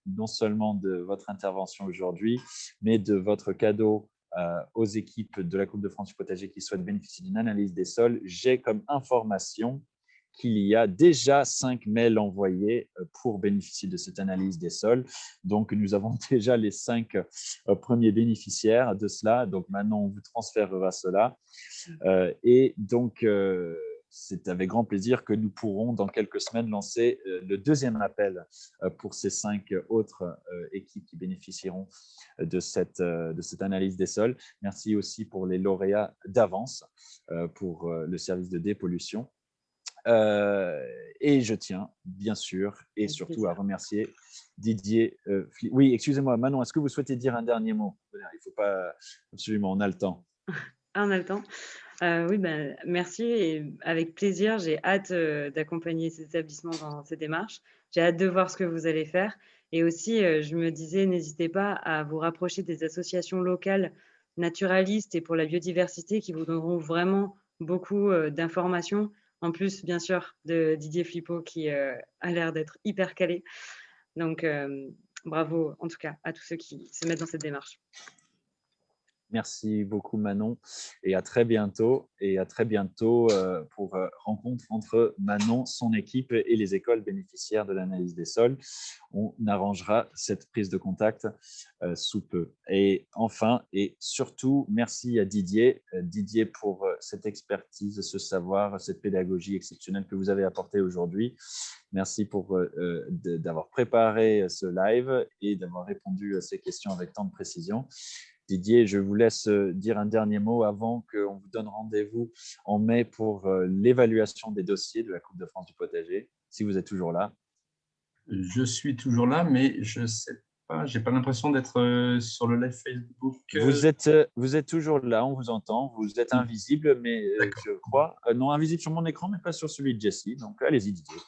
A: non seulement de votre intervention aujourd'hui, mais de votre cadeau aux équipes de la Coupe de France du potager qui souhaitent bénéficier d'une analyse des sols. J'ai comme information qu'il y a déjà 5 mails envoyés pour bénéficier de cette analyse des sols. Donc, nous avons déjà les 5 premiers bénéficiaires de cela. Donc, maintenant, on vous transférera cela. Et donc, c'est avec grand plaisir que nous pourrons, dans quelques semaines, lancer le deuxième appel pour ces 5 autres équipes qui bénéficieront de cette analyse des sols. Merci aussi pour les lauréats d'avance pour le service de dépollution. Et je tiens, bien sûr, et surtout à remercier Didier. Oui, excusez-moi, Manon, est-ce que vous souhaitez dire un dernier mot? Il ne faut pas, absolument, on a le temps.
C: On a le temps. Oui, ben, merci et avec plaisir. J'ai hâte d'accompagner ces établissements dans ces démarches. J'ai hâte de voir ce que vous allez faire. Et aussi, je me disais, n'hésitez pas à vous rapprocher des associations locales naturalistes et pour la biodiversité qui vous donneront vraiment beaucoup d'informations. En plus, bien sûr, de Didier Flippo qui a l'air d'être hyper calé. Donc, bravo en tout cas à tous ceux qui se mettent dans cette démarche.
A: Merci beaucoup Manon et à très bientôt. Et à très bientôt pour rencontre entre Manon, son équipe et les écoles bénéficiaires de l'analyse des sols. On arrangera cette prise de contact sous peu. Et enfin et surtout, merci à Didier. Didier pour cette expertise, ce savoir, cette pédagogie exceptionnelle que vous avez apportée aujourd'hui. Merci pour d'avoir préparé ce live et d'avoir répondu à ces questions avec tant de précision. Didier, je vous laisse dire un dernier mot avant qu'on vous donne rendez-vous en mai pour l'évaluation des dossiers de la Coupe de France du potager, si vous êtes toujours là.
D: Je suis toujours là, mais je ne sais pas, je n'ai pas l'impression d'être sur le live Facebook.
A: Vous êtes toujours là, on vous entend, vous êtes invisible, mais je crois, non, invisible sur mon écran, mais pas sur celui de Jessie, donc allez-y Didier.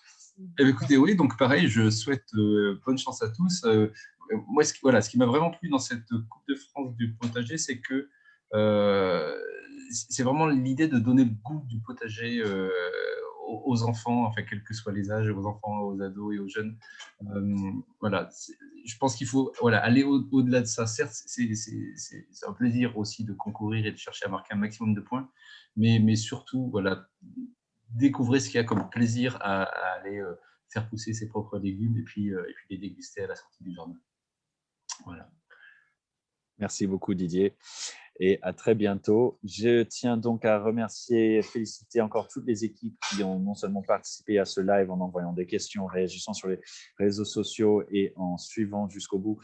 D: Eh bien, écoutez, oui, donc pareil, je souhaite bonne chance à tous. Moi, ce qui m'a vraiment plu dans cette Coupe de France du potager, c'est que c'est vraiment l'idée de donner le goût du potager aux enfants, enfin, quels que soient les âges, aux enfants, aux ados et aux jeunes. Voilà, je pense qu'il faut aller au-delà de ça. Certes, c'est un plaisir aussi de concourir et de chercher à marquer un maximum de points, mais surtout, voilà, découvrez ce qu'il y a comme plaisir à aller faire pousser ses propres légumes et puis les déguster à la sortie du jardin. Voilà.
A: Merci beaucoup Didier et à très bientôt. Je tiens donc à remercier et féliciter encore toutes les équipes qui ont non seulement participé à ce live en envoyant des questions, en réagissant sur les réseaux sociaux et en suivant jusqu'au bout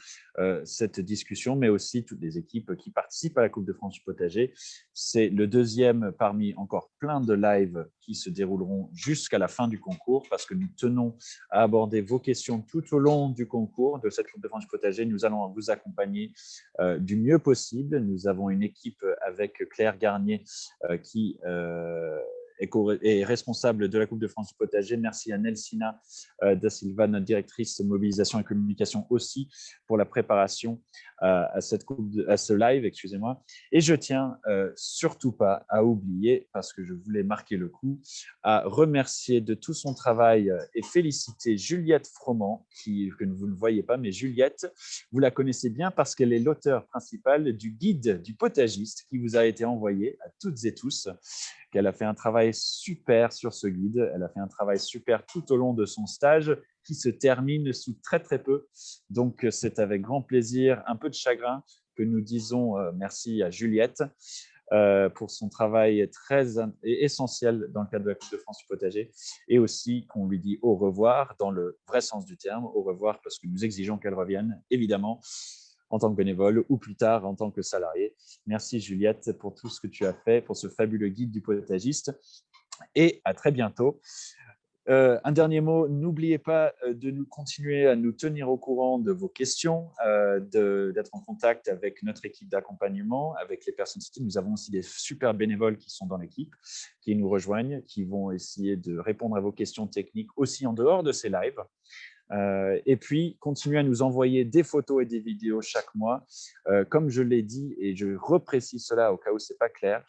A: cette discussion, mais aussi toutes les équipes qui participent à la Coupe de France du potager. C'est le deuxième parmi encore plein de lives qui se dérouleront jusqu'à la fin du concours parce que nous tenons à aborder vos questions tout au long du concours de cette Coupe de France du potager. Nous allons vous accompagner du mieux possible. Nous avons une équipe avec Claire Garnier qui est responsable de la Coupe de France du potager. Merci à Nelsina Da Silva, notre directrice mobilisation et communication aussi pour la préparation à ce live, excusez-moi. Et je tiens surtout pas à oublier, parce que je voulais marquer le coup, à remercier de tout son travail et féliciter Juliette Froment, que vous ne voyez pas, mais Juliette, vous la connaissez bien parce qu'elle est l'auteur principal du guide du potagiste qui vous a été envoyé à toutes et tous. Elle a fait un travail super sur ce guide. Elle a fait un travail super tout au long de son stage qui se termine sous très, très peu. Donc, c'est avec grand plaisir, un peu de chagrin, que nous disons merci à Juliette pour son travail très essentiel dans le cadre de la Coupe de France du potager et aussi qu'on lui dit au revoir dans le vrai sens du terme, au revoir parce que nous exigeons qu'elle revienne, évidemment, en tant que bénévole ou plus tard en tant que salarié. Merci Juliette pour tout ce que tu as fait, pour ce fabuleux guide du potagiste et à très bientôt. Un dernier mot, n'oubliez pas de nous continuer à nous tenir au courant de vos questions, d'être en contact avec notre équipe d'accompagnement, avec les personnes citées. Nous avons aussi des super bénévoles qui sont dans l'équipe, qui nous rejoignent, qui vont essayer de répondre à vos questions techniques aussi en dehors de ces lives. Et puis, continuez à nous envoyer des photos et des vidéos chaque mois. Comme je l'ai dit, et je reprécise cela au cas où ce n'est pas clair,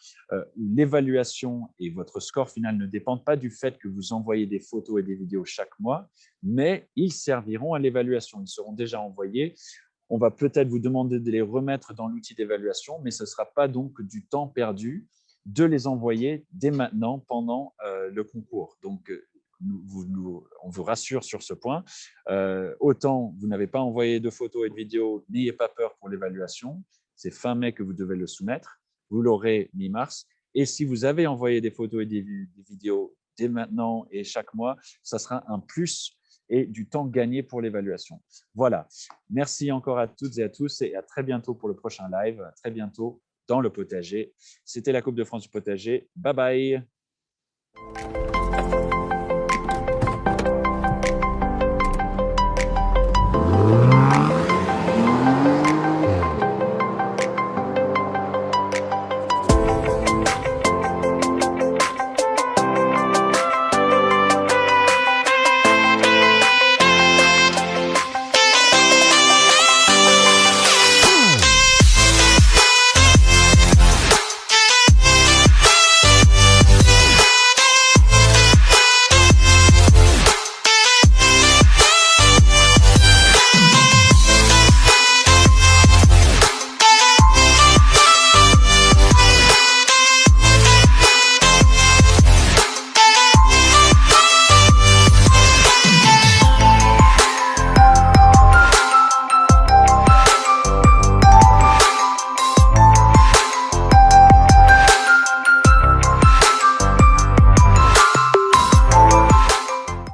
A: l'évaluation et votre score final ne dépendent pas du fait que vous envoyez des photos et des vidéos chaque mois, mais ils serviront à l'évaluation. Ils seront déjà envoyés. On va peut-être vous demander de les remettre dans l'outil d'évaluation, mais ce ne sera pas donc du temps perdu de les envoyer dès maintenant pendant le concours. Donc, on vous rassure sur ce point. Autant vous n'avez pas envoyé de photos et de vidéos, n'ayez pas peur pour l'évaluation. C'est fin mai que vous devez le soumettre. Vous l'aurez mi-mars. Et si vous avez envoyé des photos et des vidéos dès maintenant et chaque mois, ça sera un plus et du temps gagné pour l'évaluation. Voilà. Merci encore à toutes et à tous et à très bientôt pour le prochain live. À très bientôt dans le potager. C'était la Coupe de France du potager. Bye bye.